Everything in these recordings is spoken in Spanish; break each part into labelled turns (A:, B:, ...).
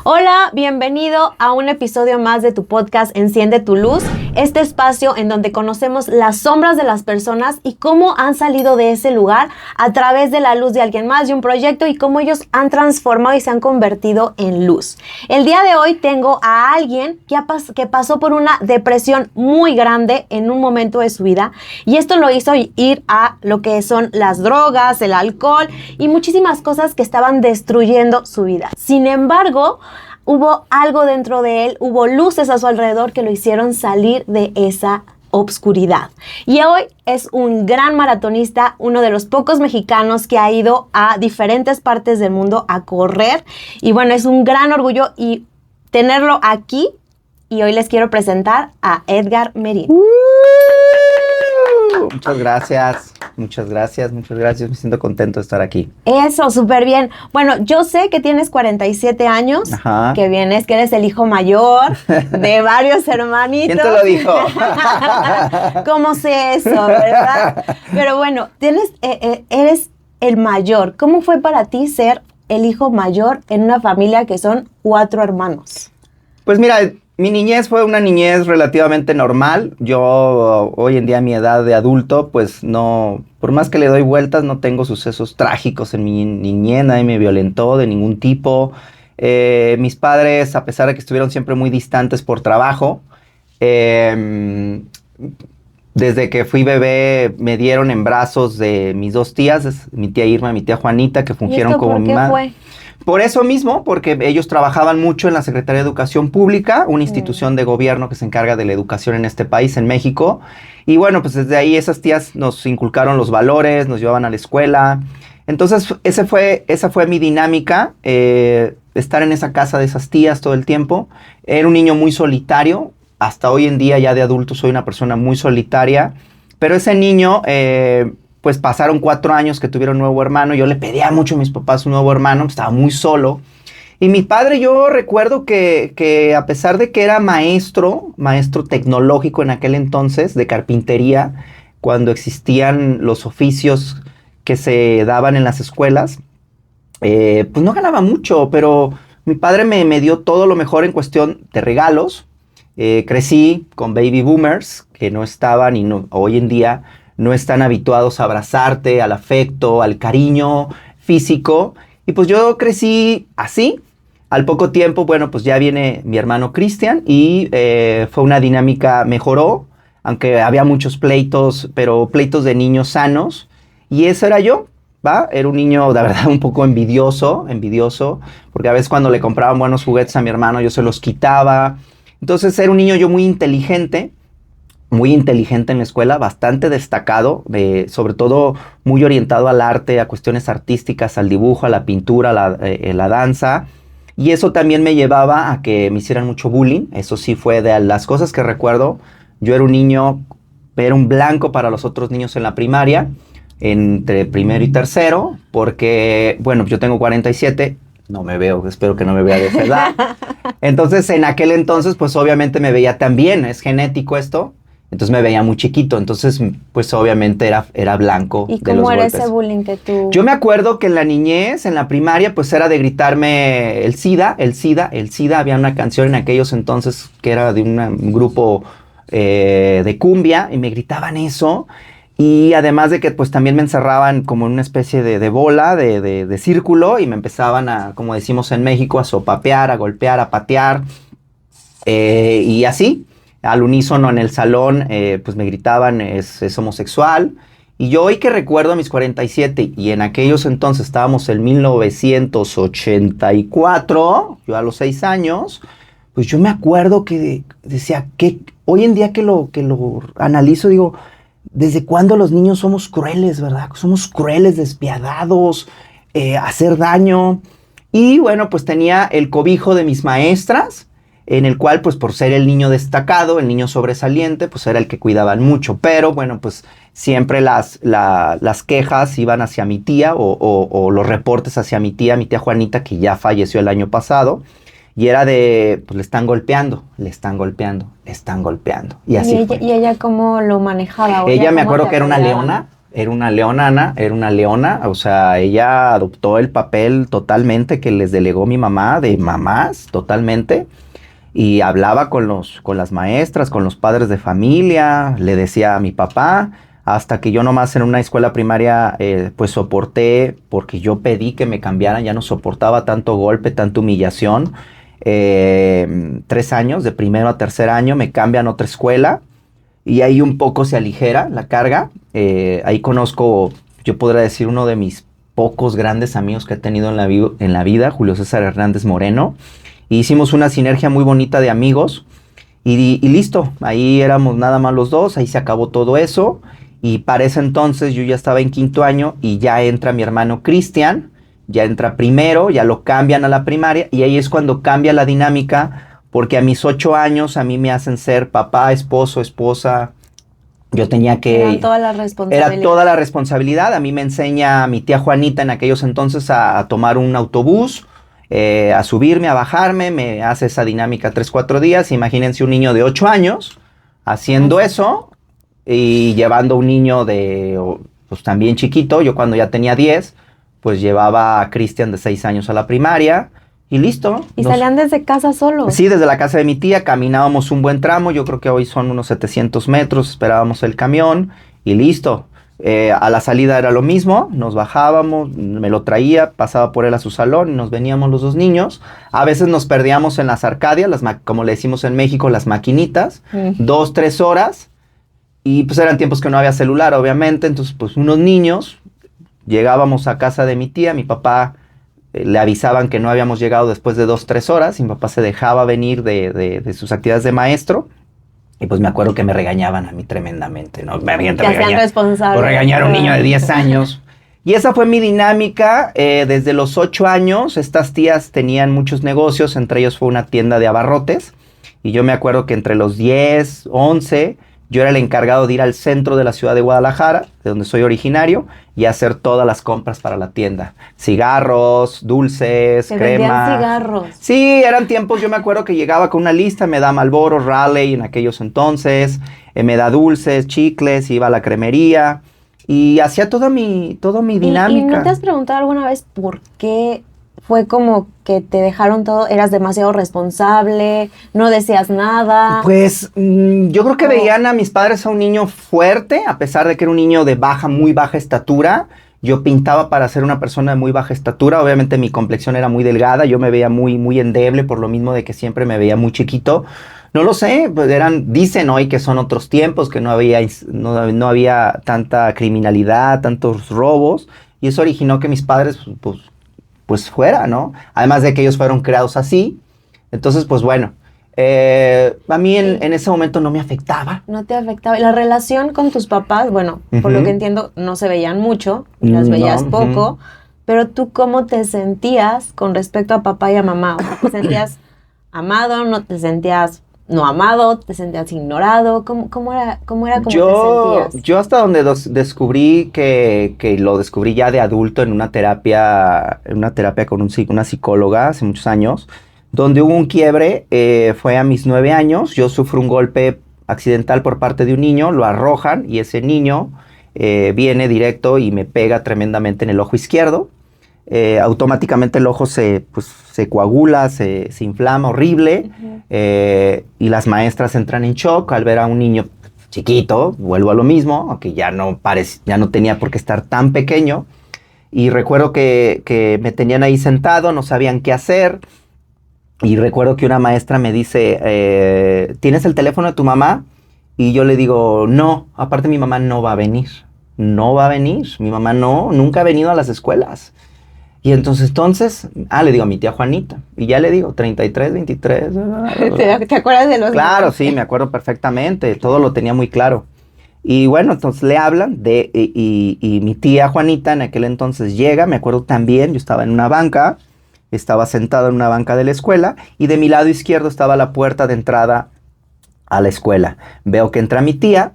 A: Hola, bienvenido a un episodio más de tu podcast Enciende tu Luz, este espacio en donde conocemos las sombras de las personas y cómo han salido de ese lugar a través de la luz de alguien más, de un proyecto y cómo ellos han transformado y se han convertido en luz. El día de hoy tengo a alguien que pasó por una depresión muy grande en un momento de su vida y esto lo hizo ir a lo que son las drogas, el alcohol y muchísimas cosas que estaban destruyendo su vida. Sin embargo, hubo algo dentro de él, hubo luces a su alrededor que lo hicieron salir de esa obscuridad. Y hoy es un gran maratonista, uno de los pocos mexicanos que ha ido a diferentes partes del mundo a correr. Y bueno, es un gran orgullo y tenerlo aquí. Y hoy les quiero presentar a Edgar Merín.
B: Muchas gracias, muchas gracias. Me siento contento de estar aquí.
A: Eso, súper bien. Bueno, yo sé que tienes 47 años,
B: Ajá.
A: que vienes, que eres el hijo mayor de varios hermanitos.
B: ¿Quién te lo dijo?
A: ¿Cómo sé eso, verdad? Pero bueno, eres el mayor. ¿Cómo fue para ti ser el hijo mayor en una familia que son 4 hermanos?
B: Pues mira, mi niñez fue una niñez relativamente normal. Yo hoy en día a mi edad de adulto, pues no, por más que le doy vueltas, no tengo sucesos trágicos en mi niñez, nadie me violentó de ningún tipo. Mis padres, a pesar de que estuvieron siempre muy distantes por trabajo, desde que fui bebé me dieron en brazos de mis 2 tías, mi tía Irma y mi tía Juanita, que fungieron como mi madre.
A: ¿Por qué fue?
B: Por eso mismo, porque ellos trabajaban mucho en la Secretaría de Educación Pública, una institución de gobierno que se encarga de la educación en este país, en México. Y bueno, pues desde ahí esas tías nos inculcaron los valores, nos llevaban a la escuela. Entonces, esa fue mi dinámica, estar en esa casa de esas tías todo el tiempo. Era un niño muy solitario. Hasta hoy en día, ya de adulto, soy una persona muy solitaria. Pero ese niño... pues pasaron 4 años que tuvieron un nuevo hermano. Yo le pedía mucho a mis papás un nuevo hermano, estaba muy solo. Y mi padre, yo recuerdo que a pesar de que era maestro tecnológico en aquel entonces, de carpintería, cuando existían los oficios que se daban en las escuelas, pues no ganaba mucho, pero mi padre me dio todo lo mejor en cuestión de regalos. Crecí con baby boomers que no estaban y hoy en día no están habituados a abrazarte, al afecto, al cariño físico. Y pues yo crecí así. Al poco tiempo, bueno, pues ya viene mi hermano Cristian y fue una dinámica, mejoró, aunque había muchos pleitos, pero pleitos de niños sanos. Y eso era yo, ¿va? Era un niño, de verdad, un poco envidioso, porque a veces cuando le compraban buenos juguetes a mi hermano, yo se los quitaba. Entonces era un niño yo muy inteligente en la escuela, bastante destacado, sobre todo muy orientado al arte, a cuestiones artísticas, al dibujo, a la pintura, a la danza. Y eso también me llevaba a que me hicieran mucho bullying. Eso sí fue de las cosas que recuerdo. Yo era un niño, era un blanco para los otros niños en la primaria, entre primero y tercero, porque, bueno, yo tengo 47, no me veo, espero que no me vea de esa edad. Entonces, en aquel entonces, pues obviamente me veía también, es genético esto. Entonces me veía muy chiquito, entonces pues obviamente era blanco de los golpes.
A: ¿Y cómo era ese bullying que tú...?
B: Yo me acuerdo que en la niñez, en la primaria, pues era de gritarme el SIDA. Había una canción en aquellos entonces que era de un grupo de cumbia y me gritaban eso. Y además de que pues también me encerraban como en una especie de bola, de círculo y me empezaban a, como decimos en México, a sopapear, a golpear, a patear y así. Al unísono en el salón, pues me gritaban, es homosexual. Y yo hoy que recuerdo a mis 47, y en aquellos entonces estábamos en 1984, yo a los 6 años, pues yo me acuerdo que decía, que hoy en día que lo analizo, digo, ¿desde cuándo los niños somos crueles, verdad? Somos crueles, despiadados, hacer daño. Y bueno, pues tenía el cobijo de mis maestras, en el cual, pues por ser el niño destacado, el niño sobresaliente, pues era el que cuidaban mucho. Pero bueno, pues siempre las quejas iban hacia mi tía o los reportes hacia mi tía Juanita, que ya falleció el año pasado. Y era de, pues le están golpeando. Y así fue.
A: ¿Y ella cómo lo manejaba?
B: Ella me acuerdo que era una leona. era una leonana, era una leona, o sea, ella adoptó el papel totalmente que les delegó mi mamá, de mamás, totalmente, y hablaba con las maestras, con los padres de familia, le decía a mi papá, hasta que yo nomás en una escuela primaria, pues soporté, porque yo pedí que me cambiaran, ya no soportaba tanto golpe, tanta humillación. 3 años, de primero a tercer año, me cambian a otra escuela, y ahí un poco se aligera la carga. Ahí conozco, yo podría decir, uno de mis pocos grandes amigos que he tenido en la vida, Julio César Hernández Moreno. Y hicimos una sinergia muy bonita de amigos y listo, ahí éramos nada más los dos, ahí se acabó todo eso. Y para ese entonces yo ya estaba en quinto año y ya entra mi hermano Cristian, ya entra primero, ya lo cambian a la primaria y ahí es cuando cambia la dinámica. Porque a mis 8 años a mí me hacen ser papá, esposo, esposa. Yo tenía que...
A: Era toda la responsabilidad.
B: Era toda la responsabilidad. A mí me enseña mi tía Juanita en aquellos entonces a tomar un autobús, a subirme, a bajarme. Me hace esa dinámica 3, 4 días. Imagínense un niño de 8 años haciendo eso y llevando un niño pues también chiquito. Yo cuando ya tenía 10, pues llevaba a Cristian de 6 años a la primaria. Y listo.
A: ¿Y salían desde casa solos?
B: Sí, desde la casa de mi tía, caminábamos un buen tramo, yo creo que hoy son unos 700 metros, esperábamos el camión y listo. A la salida era lo mismo, nos bajábamos, me lo traía, pasaba por él a su salón y nos veníamos los dos niños. A veces nos perdíamos en las arcadias, como le decimos en México, las maquinitas, 2, 3 horas. Y pues eran tiempos que no había celular, obviamente, entonces pues unos niños, llegábamos a casa de mi tía, mi papá... le avisaban que no habíamos llegado después de 2, 3 horas. Y mi papá se dejaba venir de sus actividades de maestro. Y pues me acuerdo que me regañaban a mí tremendamente, ¿no?
A: Te hacían responsable.
B: Por regañar a un niño de 10 años. Y esa fue mi dinámica. Desde los 8 años, estas tías tenían muchos negocios. Entre ellos fue una tienda de abarrotes. Y yo me acuerdo que entre los 10, 11... yo era el encargado de ir al centro de la ciudad de Guadalajara, de donde soy originario, y hacer todas las compras para la tienda. Cigarros, dulces,
A: ¿Te
B: crema.
A: vendían cigarros?
B: Sí, eran tiempos, yo me acuerdo que llegaba con una lista, me da Marlboro, Raleigh en aquellos entonces, me da dulces, chicles, iba a la cremería, y hacía toda mi dinámica.
A: ¿Y no te has preguntado alguna vez por qué fue como que te dejaron todo, eras demasiado responsable, no decías nada?
B: Pues yo creo que veían a mis padres a un niño fuerte, a pesar de que era un niño de muy baja estatura. Yo pintaba para ser una persona de muy baja estatura. Obviamente mi complexión era muy delgada, yo me veía muy, muy endeble por lo mismo de que siempre me veía muy chiquito. No lo sé, pues dicen hoy que son otros tiempos, que no había tanta criminalidad, tantos robos, y eso originó que mis padres pues fuera, ¿no? Además de que ellos fueron creados así. Entonces, pues bueno, a mí en ese momento no me afectaba.
A: No te afectaba. La relación con tus papás, bueno, por lo que entiendo, no se veían mucho, las veías poco, pero tú, ¿cómo te sentías con respecto a papá y a mamá? O sea, ¿te sentías amado, no te sentías no amado, te sentías ignorado? ¿Cómo era cómo te sentías?
B: Yo hasta donde descubrí que lo descubrí ya de adulto en una terapia con una psicóloga hace muchos años, donde hubo un quiebre, fue a mis 9 años, yo sufro un golpe accidental por parte de un niño, lo arrojan y ese niño viene directo y me pega tremendamente en el ojo izquierdo. Automáticamente el ojo se coagula, se inflama horrible. Y las maestras entran en shock al ver a un niño chiquito, vuelvo a lo mismo, aunque ya no tenía por qué estar tan pequeño. Y recuerdo que me tenían ahí sentado, no sabían qué hacer. Y recuerdo que una maestra me dice, ¿tienes el teléfono de tu mamá? Y yo le digo, no, aparte mi mamá no va a venir. No va a venir, mi mamá nunca ha venido a las escuelas. Y entonces, le digo a mi tía Juanita. Y ya le digo, 33, 23.
A: ¿Te acuerdas de los
B: Claro,
A: nombres?
B: sí, me acuerdo perfectamente. Todo lo tenía muy claro. Y bueno, entonces le hablan y mi tía Juanita en aquel entonces llega. Me acuerdo también, yo estaba en una banca. Estaba sentado en una banca de la escuela. Y de mi lado izquierdo estaba la puerta de entrada a la escuela. Veo que entra mi tía.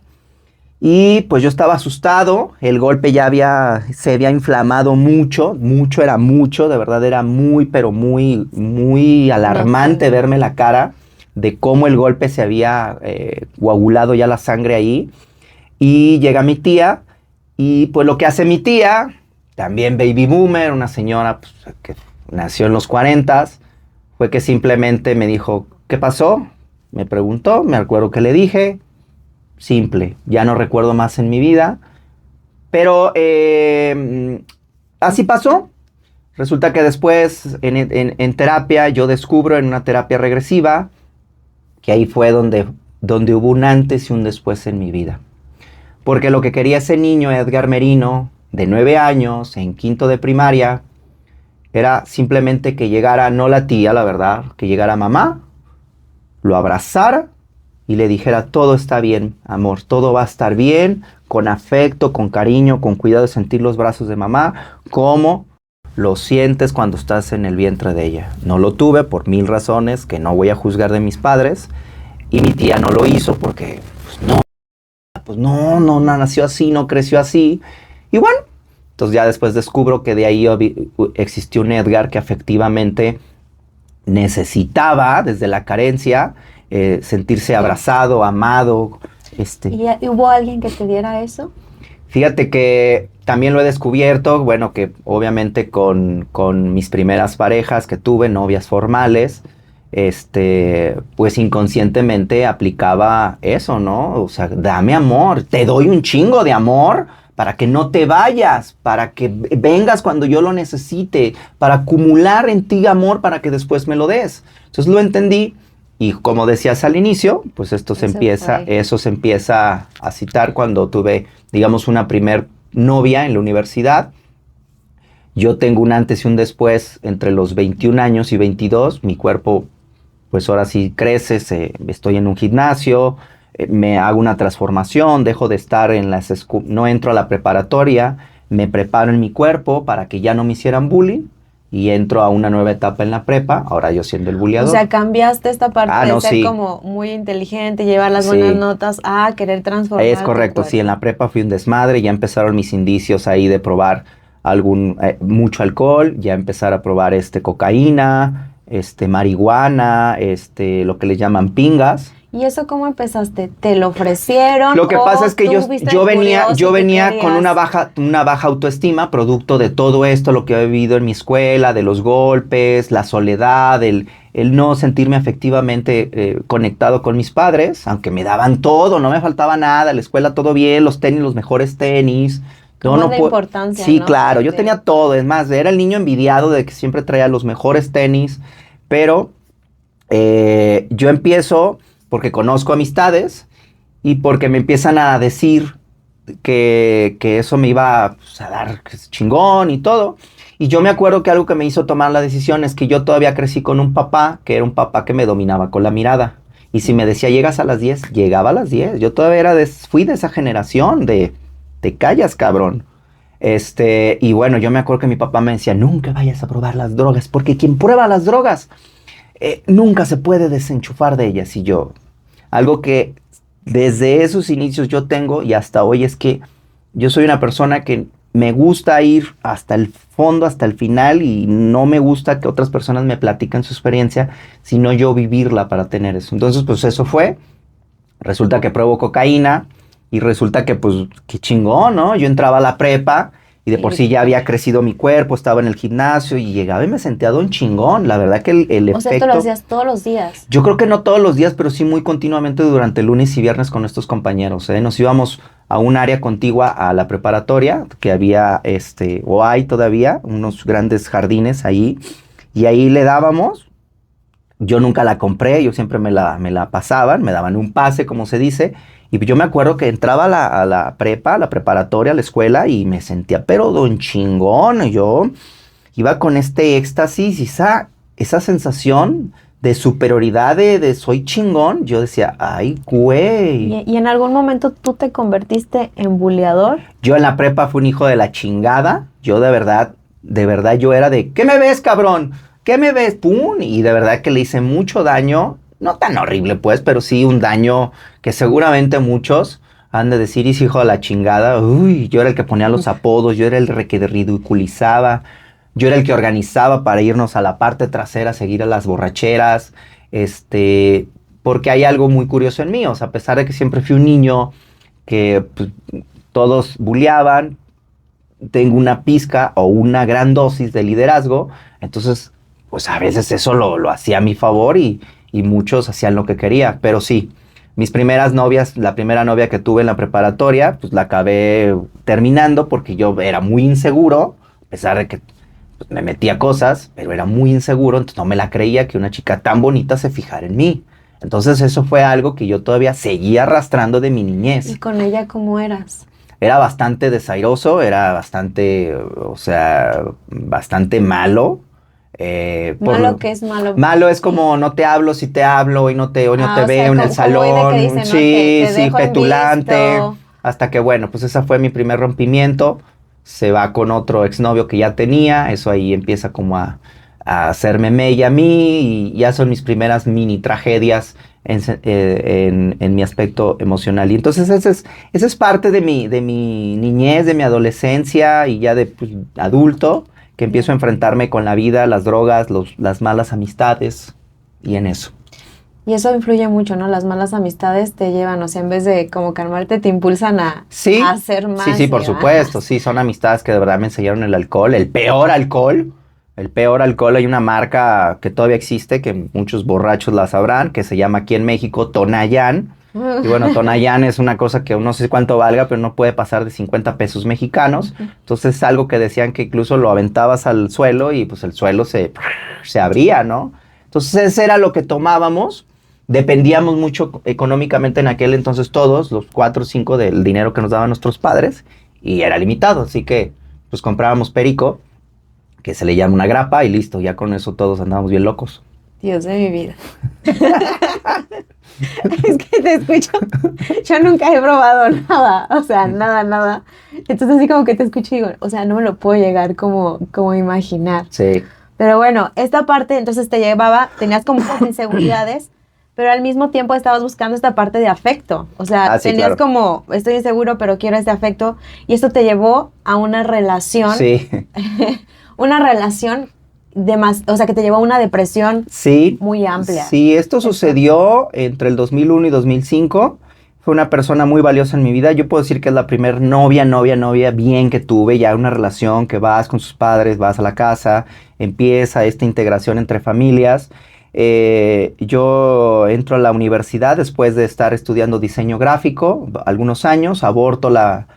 B: Y pues yo estaba asustado, el golpe se había inflamado mucho, de verdad era muy, pero muy, muy alarmante verme la cara de cómo el golpe se había coagulado ya la sangre ahí. Y llega mi tía Y pues lo que hace mi tía, también baby boomer, una señora pues, que nació en los 40s, fue que simplemente me dijo, ¿qué pasó? Me preguntó, me acuerdo que le dije, simple, ya no recuerdo más en mi vida, pero así pasó. Resulta que después en terapia yo descubro en una terapia regresiva que ahí fue donde hubo un antes y un después en mi vida. Porque lo que quería ese niño, Edgar Merino, de 9 años, en quinto de primaria, era simplemente que llegara, no la tía, la verdad, que llegara mamá, lo abrazara y le dijera, todo está bien, amor, todo va a estar bien, con afecto, con cariño, con cuidado de sentir los brazos de mamá, como lo sientes cuando estás en el vientre de ella. No lo tuve por 1000 razones que no voy a juzgar de mis padres, y mi tía no lo hizo porque, no nació así, no creció así, y bueno, entonces ya después descubro que de ahí existió un Edgar que afectivamente necesitaba, desde la carencia, sentirse abrazado, amado.
A: ¿Y hubo alguien que te diera eso?
B: Fíjate que también lo he descubierto, bueno, que obviamente con mis primeras parejas que tuve, novias formales, pues inconscientemente aplicaba eso, ¿no? O sea, dame amor, te doy un chingo de amor para que no te vayas, para que vengas cuando yo lo necesite, para acumular en ti amor para que después me lo des. Entonces lo entendí. Y como decías al inicio, pues eso se empieza a citar cuando tuve, digamos, una primer novia en la universidad. Yo tengo un antes y un después entre los 21 años y 22. Mi cuerpo, pues ahora sí crece, estoy en un gimnasio, me hago una transformación, dejo de estar no entro a la preparatoria, me preparo en mi cuerpo para que ya no me hicieran bullying. Y entro a una nueva etapa en la prepa, ahora yo siendo el bulleador.
A: O sea, cambiaste esta parte de ser
B: sí.
A: como muy inteligente, llevar las buenas notas, a querer transformar.
B: Es correcto, sí, en la prepa fui un desmadre, ya empezaron mis indicios ahí de probar mucho alcohol, ya empezar a probar cocaína, marihuana, lo que le llaman pingas.
A: ¿Y eso cómo empezaste? ¿Te lo ofrecieron?
B: Lo que pasa es que yo venía con una baja autoestima, producto de todo esto, lo que he vivido en mi escuela, de los golpes, la soledad, el no sentirme afectivamente conectado con mis padres, aunque me daban todo, no me faltaba nada, la escuela todo bien, los tenis, los mejores tenis.
A: Importancia,
B: sí,
A: ¿no?
B: claro, yo tenía todo, es más, era el niño envidiado de que siempre traía los mejores tenis, pero yo empiezo porque conozco amistades y porque me empiezan a decir que eso me iba a dar chingón y todo. Y yo me acuerdo que algo que me hizo tomar la decisión es que yo todavía crecí con un papá, que era un papá que me dominaba con la mirada. Y si me decía, llegas a las 10, llegaba a las 10. Yo todavía fui de esa generación de, te callas, cabrón. Y bueno, yo me acuerdo que mi papá me decía, nunca vayas a probar las drogas, porque quien prueba las drogas nunca se puede desenchufar de ellas. Y yo, algo que desde esos inicios yo tengo y hasta hoy es que yo soy una persona que me gusta ir hasta el fondo, hasta el final, y no me gusta que otras personas me platiquen su experiencia, sino yo vivirla para tener eso. Entonces, pues eso fue. Resulta que pruebo cocaína y resulta que, pues, qué chingón, ¿no? Yo entraba a la prepa y de por sí ya había crecido mi cuerpo, estaba en el gimnasio y llegaba y me sentía don chingón. La verdad que el efecto...
A: O sea, ¿esto lo hacías todos los días?
B: Yo creo que no todos los días, pero sí muy continuamente durante lunes y viernes con estos compañeros, ¿eh? Nos íbamos a un área contigua a la preparatoria, que había, o hay todavía, unos grandes jardines ahí, y ahí le dábamos. Yo nunca la compré, yo siempre me la pasaban, me daban un pase, como se dice. Y yo me acuerdo que entraba a la prepa, a la preparatoria, a la escuela, y me sentía pero don chingón. Yo iba con este éxtasis y esa sensación de superioridad, de soy chingón. Yo decía, ay, güey.
A: ¿Y en algún momento tú te convertiste en buleador?
B: Yo en la prepa fui un hijo de la chingada. Yo de verdad yo era de, ¿qué me ves, cabrón? ¿Qué me ves? ¡Pum! Y de verdad que le hice mucho daño. No tan horrible, pues, pero sí un daño que seguramente muchos han de decir, ese hijo de la chingada. Uy, yo era el que ponía los apodos, yo era el que ridiculizaba, yo era el que organizaba para irnos a la parte trasera, seguir a las borracheras, porque hay algo muy curioso en mí. O sea, a pesar de que siempre fui un niño que pues, todos bulleaban, tengo una pizca o una gran dosis de liderazgo, entonces pues a veces eso lo hacía a mi favor y muchos hacían lo que quería, pero sí, mis primeras novias, la primera novia que tuve en la preparatoria, pues la acabé terminando porque yo era muy inseguro, a pesar de que pues, me metía cosas, pero era muy inseguro, entonces no me la creía que una chica tan bonita se fijara en mí. Entonces eso fue algo que yo todavía seguía arrastrando de mi niñez.
A: ¿Y con ella cómo eras?
B: Era bastante desairoso, era bastante, o sea, bastante malo.
A: ¿Malo qué es malo?
B: Malo es como no te hablo si te hablo y no te
A: o sea,
B: veo en el salón.
A: Que dicen, ¿no?
B: Sí,
A: que te
B: sí,
A: dejo en
B: petulante.
A: visto.
B: Hasta que bueno, pues ese fue mi primer rompimiento. Se va con otro exnovio que ya tenía. Eso ahí empieza como a hacerme mella a mí. Y ya son mis primeras mini tragedias en mi aspecto emocional. Y entonces esa es parte de mi niñez, de mi adolescencia y ya de pues, adulto, que empiezo a enfrentarme con la vida, las drogas, las malas amistades y en eso.
A: Y eso influye mucho, ¿no? Las malas amistades te llevan, o sea, en vez de como calmarte, te impulsan a hacer más.
B: Sí, por supuesto. Sí, son amistades que de verdad me enseñaron el alcohol, el peor alcohol. El peor alcohol, hay una marca que todavía existe, que muchos borrachos la sabrán, que se llama aquí en México Tonayán. Y bueno, Tonayán es una cosa que no sé cuánto valga, pero no puede pasar de 50 pesos mexicanos. Entonces es algo que decían que incluso lo aventabas al suelo y pues el suelo se abría, ¿no? Entonces ese era lo que tomábamos. Dependíamos mucho económicamente en aquel entonces todos, los 4 o 5 del dinero que nos daban nuestros padres, y era limitado. Así que pues comprábamos perico, que se le llama una grapa, y listo, ya con eso todos andábamos bien locos.
A: Dios de mi vida. Es que te escucho, yo nunca he probado nada, o sea, nada. Entonces así como que te escucho y digo, o sea, no me lo puedo llegar como imaginar.
B: Sí.
A: Pero bueno, esta parte entonces te llevaba, tenías como muchas inseguridades, pero al mismo tiempo estabas buscando esta parte de afecto. O sea,
B: sí,
A: tenías
B: claro.
A: como, estoy inseguro, pero quiero este afecto. Y esto te llevó a una relación.
B: Sí.
A: Una relación o sea, que te llevó a una depresión muy amplia.
B: Sí, esto sucedió entre el 2001 y 2005. Fue una persona muy valiosa en mi vida. Yo puedo decir que es la primer novia bien que tuve. Ya una relación que vas con sus padres, vas a la casa, empieza esta integración entre familias. Yo entro a la universidad después de estar estudiando diseño gráfico algunos años. Aborto la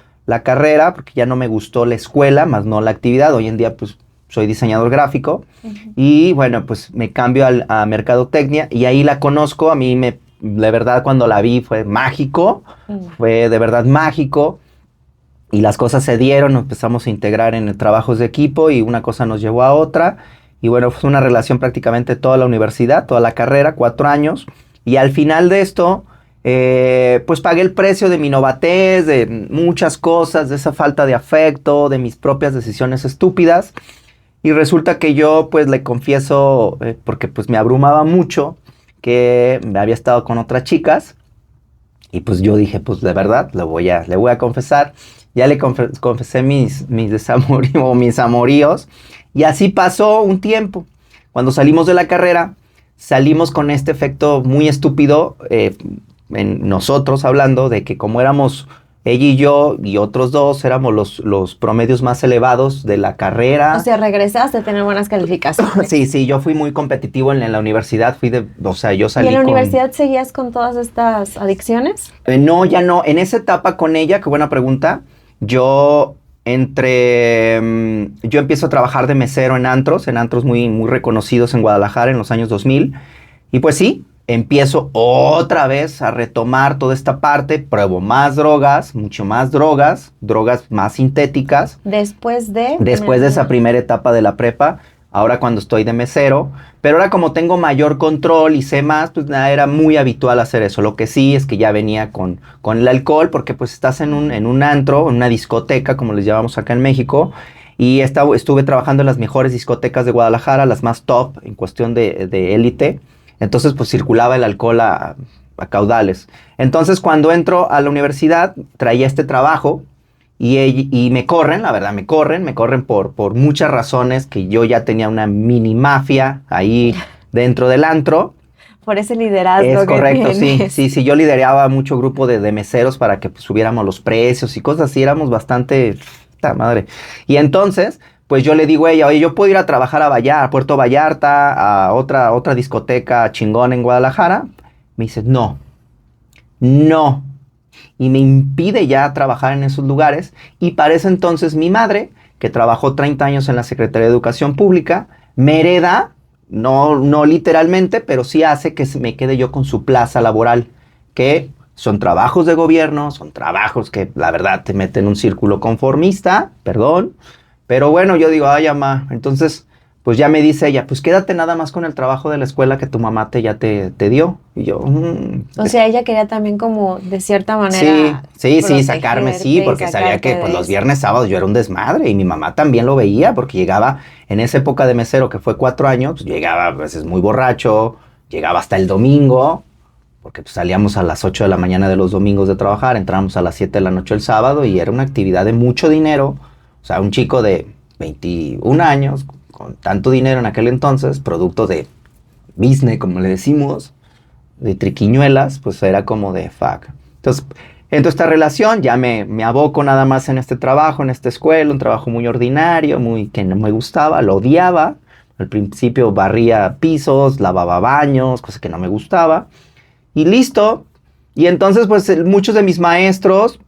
B: carrera porque ya no me gustó la escuela, más no la actividad. Hoy en día, pues, soy diseñador gráfico. Y bueno, pues me cambio a mercadotecnia y ahí la conozco. A mí de verdad cuando la vi fue mágico, fue de verdad mágico y las cosas se dieron, nos empezamos a integrar en trabajos de equipo y una cosa nos llevó a otra y bueno, fue una relación prácticamente toda la universidad, toda la carrera, 4 años y al final de esto pues pagué el precio de mi novatez, de muchas cosas, de esa falta de afecto, de mis propias decisiones estúpidas. Y resulta que yo pues le confieso, porque pues me abrumaba mucho, que me había estado con otras chicas. Y pues yo dije, pues de verdad, le voy a confesar. Ya le confesé mis desamoríos o mis amoríos. Y así pasó un tiempo. Cuando salimos de la carrera, salimos con este efecto muy estúpido, en nosotros hablando, de que como éramos... Ella y yo y otros 2 éramos los promedios más elevados de la carrera.
A: O sea, regresaste a tener buenas calificaciones.
B: Sí, yo fui muy competitivo en la universidad. Yo salí.
A: ¿Y en la universidad seguías con todas estas adicciones?
B: No, ya no. En esa etapa con ella, qué buena pregunta. Yo empiezo a trabajar de mesero en antros muy, muy reconocidos en Guadalajara en los años 2000. Y pues sí, empiezo otra vez a retomar toda esta parte, pruebo más drogas, mucho más drogas más sintéticas.
A: Después de
B: esa primera etapa de la prepa, ahora cuando estoy de mesero, pero ahora como tengo mayor control y sé más, pues nada, era muy habitual hacer eso. Lo que sí es que ya venía con el alcohol, porque pues estás en un antro, en una discoteca, como les llamamos acá en México, y estuve trabajando en las mejores discotecas de Guadalajara, las más top en cuestión de élite. Entonces, pues circulaba el alcohol a caudales. Entonces, cuando entro a la universidad, traía este trabajo y me corren, la verdad, me corren por muchas razones, que yo ya tenía una mini mafia ahí dentro del antro.
A: por ese liderazgo
B: Es
A: que
B: correcto,
A: tienes.
B: sí, yo lideraba mucho grupo de meseros para que pues, subiéramos los precios y cosas así, éramos bastante, ¡ta madre! Y entonces, pues yo le digo a ella, oye, yo puedo ir a trabajar a Vallarta, a Puerto Vallarta, a otra discoteca chingón en Guadalajara. Me dice, no, no. Y me impide ya trabajar en esos lugares. Y para ese entonces mi madre, que trabajó 30 años en la Secretaría de Educación Pública, me hereda, no literalmente, pero sí hace que me quede yo con su plaza laboral, que son trabajos de gobierno, son trabajos que la verdad te meten en un círculo conformista, perdón, pero bueno, yo digo, ay, mamá, entonces, pues ya me dice ella, pues quédate nada más con el trabajo de la escuela que tu mamá ya te dio. Y yo,
A: O sea, ella quería también como de cierta
B: sí,
A: manera
B: sí, sacarme, sí,
A: protegerte y
B: porque sabía que
A: sacarte
B: pues
A: de
B: los
A: eso.
B: viernes, sábados yo era un desmadre y mi mamá también lo veía porque llegaba en esa época de mesero que fue 4 años, pues, llegaba a veces muy borracho, llegaba hasta el domingo, porque pues, salíamos a las 8 de la mañana de los domingos de trabajar, entrábamos a las 7 de la noche el sábado y era una actividad de mucho dinero, o sea, un chico de 21 años con tanto dinero en aquel entonces, producto de business, como le decimos, de triquiñuelas, pues era como de fuck. Entonces, entro a esta relación, ya me aboco nada más en este trabajo, en esta escuela, un trabajo muy ordinario, muy que no me gustaba, lo odiaba. Al principio barría pisos, lavaba baños, cosa que no me gustaba. Y listo. Y entonces, pues muchos de mis maestros,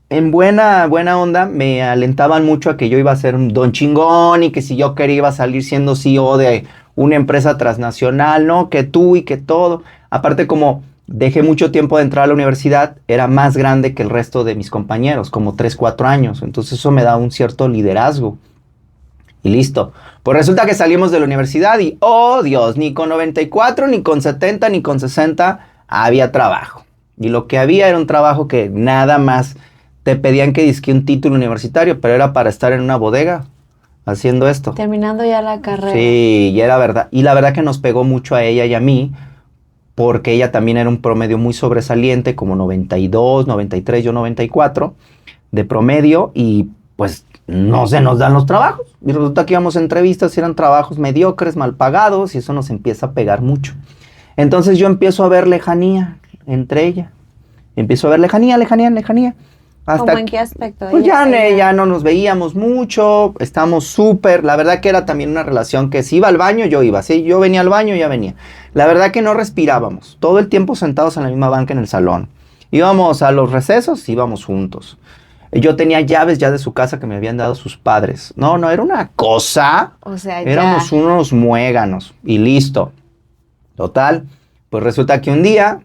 B: en buena onda, me alentaban mucho a que yo iba a ser un don chingón y que si yo quería iba a salir siendo CEO de una empresa transnacional, ¿no? Que tú y que todo. Aparte, como dejé mucho tiempo de entrar a la universidad, era más grande que el resto de mis compañeros, como 3, 4 años. Entonces eso me da un cierto liderazgo. Y listo. Pues resulta que salimos de la universidad y, oh Dios, ni con 94, ni con 70, ni con 60 había trabajo. Y lo que había era un trabajo que nada más te pedían que dizque un título universitario, pero era para estar en una bodega haciendo esto.
A: Terminando ya la carrera.
B: Sí, y era verdad. Y la verdad que nos pegó mucho a ella y a mí, porque ella también era un promedio muy sobresaliente, como 92, 93, yo 94 de promedio, y pues no se nos dan los trabajos. Y resulta que íbamos a entrevistas y eran trabajos mediocres, mal pagados, y eso nos empieza a pegar mucho. Entonces yo empiezo a ver lejanía entre ella. Empiezo a ver lejanía.
A: ¿Cómo
B: Hasta
A: en qué aspecto?
B: pues ya no nos veíamos mucho, estamos súper, la verdad que era también una relación que si iba al baño, yo iba, si yo venía al baño, ella venía. La verdad que no respirábamos, todo el tiempo sentados en la misma banca en el salón. Íbamos a los recesos, íbamos juntos. Yo tenía llaves ya de su casa que me habían dado sus padres. No, era una cosa,
A: O sea,
B: éramos
A: ya.
B: unos muéganos y listo. Total, pues resulta que un día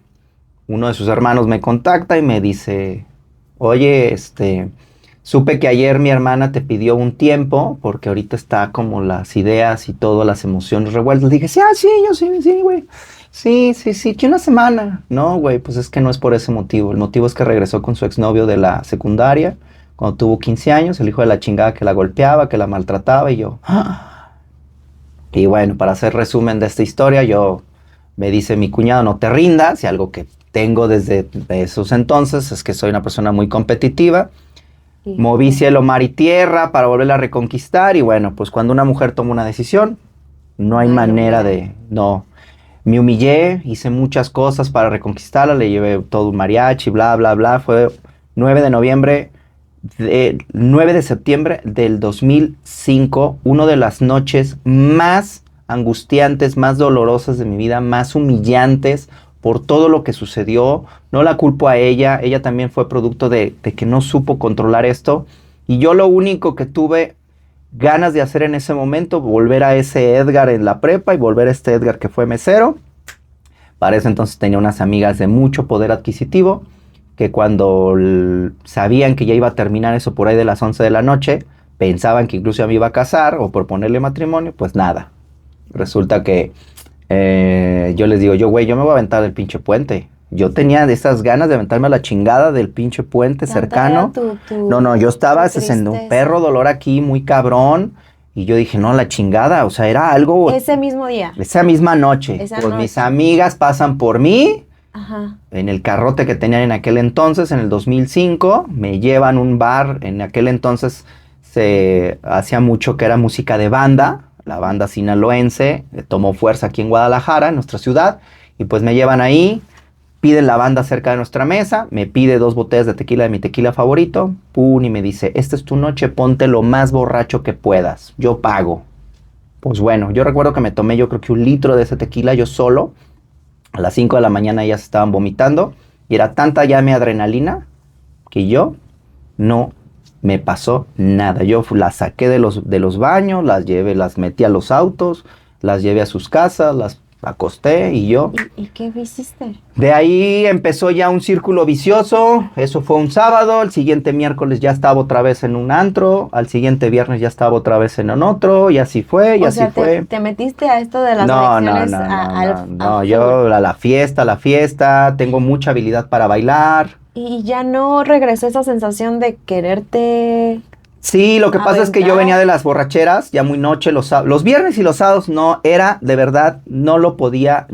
B: uno de sus hermanos me contacta y me dice, oye, supe que ayer mi hermana te pidió un tiempo porque ahorita está como las ideas y todas las emociones revueltas. Le dije, sí, yo sí, güey. Sí, que una semana. No, güey, pues es que no es por ese motivo. El motivo es que regresó con su exnovio de la secundaria cuando tuvo 15 años, el hijo de la chingada que la golpeaba, que la maltrataba y yo... ¡ah! Y bueno, para hacer resumen de esta historia, me dice mi cuñado, no te rindas, y algo que tengo desde esos entonces es que soy una persona muy competitiva. Moví cielo, mar y tierra para volverla a reconquistar y bueno, pues cuando una mujer toma una decisión, no hay manera de... No, me humillé, hice muchas cosas para reconquistarla, le llevé todo un mariachi, bla, bla, bla. Fue 9 de noviembre, 9 de septiembre del 2005, una de las noches más angustiantes, más dolorosas de mi vida, más humillantes por todo lo que sucedió. No la culpo a ella, ella también fue producto de que no supo controlar esto. Y yo lo único que tuve ganas de hacer en ese momento, volver a ese Edgar en la prepa y volver a este Edgar que fue mesero. Para eso entonces tenía unas amigas de mucho poder adquisitivo, que cuando sabían que ya iba a terminar eso por ahí de las 11 de la noche, pensaban que incluso ya me iba a casar o proponerle matrimonio, pues nada. Resulta que yo les digo, güey, yo me voy a aventar del pinche puente. Yo tenía de esas ganas de aventarme a la chingada del pinche puente cercano. No, yo estaba haciendo un perro dolor aquí muy cabrón. Y yo dije, no, la chingada, o sea, era algo...
A: Ese mismo día.
B: Esa misma noche. Pues mis amigas pasan por mí.
A: Ajá.
B: En el carrote que tenían en aquel entonces, en el 2005, me llevan a un bar. En aquel entonces se hacía mucho que era música de banda. La banda sinaloense tomó fuerza aquí en Guadalajara, en nuestra ciudad. Y pues me llevan ahí, piden la banda cerca de nuestra mesa, me pide 2 botellas de tequila de mi tequila favorito, pum, y me dice, esta es tu noche, ponte lo más borracho que puedas, yo pago. Pues bueno, yo recuerdo que me tomé yo creo que 1 litro de ese tequila yo solo. A las 5 de la mañana ya se estaban vomitando y era tanta ya mi adrenalina que yo no me pasó nada. Yo las saqué de los baños, las llevé, las metí a los autos, las llevé a sus casas, las acosté y yo...
A: ¿Y qué hiciste?
B: De ahí empezó ya un círculo vicioso. Eso fue un sábado. El siguiente miércoles ya estaba otra vez en un antro. Al siguiente viernes ya estaba otra vez en otro. Y así fue, y
A: o
B: así
A: sea,
B: fue.
A: ¿Te metiste a esto de las adicciones al
B: yo a la fiesta. Tengo mucha habilidad para bailar.
A: ¿Y ya no regresó esa sensación de quererte?
B: Sí, lo que pasa es que yo venía de las borracheras, ya muy noche, los viernes y los sábados no, era, de verdad, no lo podía,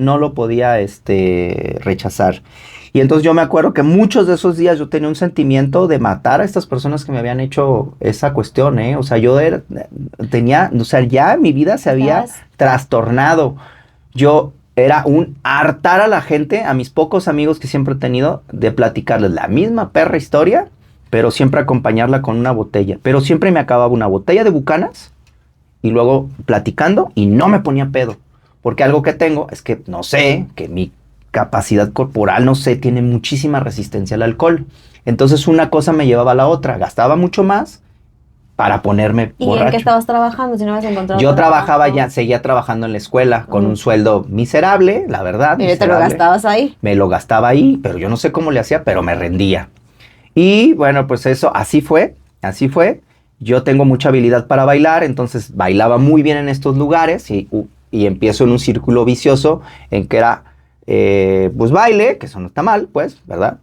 B: rechazar. Y entonces yo me acuerdo que muchos de esos días yo tenía un sentimiento de matar a estas personas que me habían hecho esa cuestión, ¿eh? O sea, ya mi vida se había trastornado. Yo era un hartar a la gente, a mis pocos amigos que siempre he tenido, de platicarles la misma perra historia, pero siempre acompañarla con una botella. Pero siempre me acababa una botella de Bucanas y luego platicando y no me ponía pedo. Porque algo que tengo es que, no sé, que mi capacidad corporal, no sé, tiene muchísima resistencia al alcohol. Entonces una cosa me llevaba a la otra. Gastaba mucho más para ponerme borracho.
A: ¿Y en qué estabas trabajando si no habías encontrado
B: Yo trabajaba ya, seguía trabajando en la escuela con un sueldo miserable, la verdad.
A: ¿Y te lo gastabas ahí?
B: Me lo gastaba ahí, pero yo no sé cómo le hacía, pero me rendía. Y bueno, pues eso, así fue. Yo tengo mucha habilidad para bailar, entonces bailaba muy bien en estos lugares y empiezo en un círculo vicioso en que era, pues baile, que eso no está mal, pues, ¿verdad?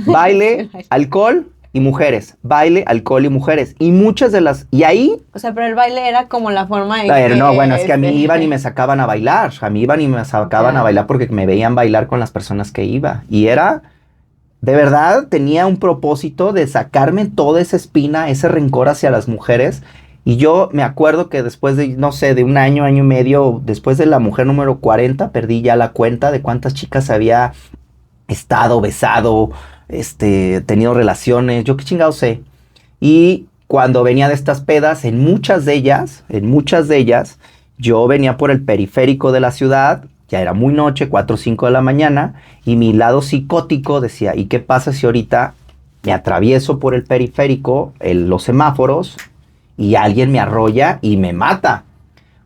B: Baile, alcohol y mujeres. Baile, alcohol y mujeres. Y muchas de las... Y ahí...
A: O sea, pero el baile era como la forma en
B: que... No, bueno, es que a mí iban y me sacaban a bailar. A bailar porque me veían bailar con las personas que iba. Y era... De verdad, tenía un propósito de sacarme toda esa espina, ese rencor hacia las mujeres. Y yo me acuerdo que después de, no sé, de un año y medio, después de la mujer número 40, perdí ya la cuenta de cuántas chicas había estado, besado, tenido relaciones, yo qué chingado sé. Y cuando venía de estas pedas, en muchas de ellas, yo venía por el periférico de la ciudad. Ya era muy noche, 4 o 5 de la mañana, y mi lado psicótico decía, ¿y qué pasa si ahorita me atravieso por el periférico, los semáforos, y alguien me arrolla y me mata?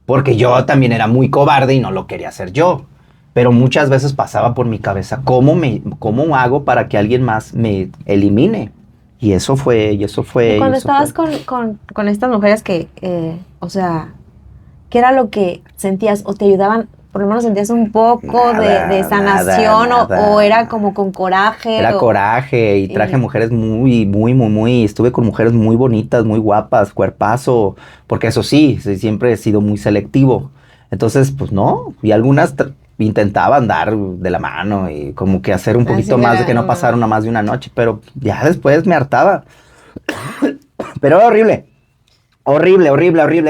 B: Porque yo también era muy cobarde y no lo quería hacer yo. Pero muchas veces pasaba por mi cabeza, ¿cómo hago para que alguien más me elimine? Y eso fue.
A: Y cuando estabas con estas mujeres que, o sea, ¿qué era lo que sentías o te ayudaban? Por lo menos sentías un poco de sanación nada. O era como con coraje.
B: Era coraje y traje mujeres estuve con mujeres muy bonitas, muy guapas, cuerpazo, porque eso sí, siempre he sido muy selectivo. Entonces, pues no, y algunas intentaban dar de la mano y como que hacer un poquito más de que no pasaron a más de una noche, pero ya después me hartaba. Pero era horrible. Horrible.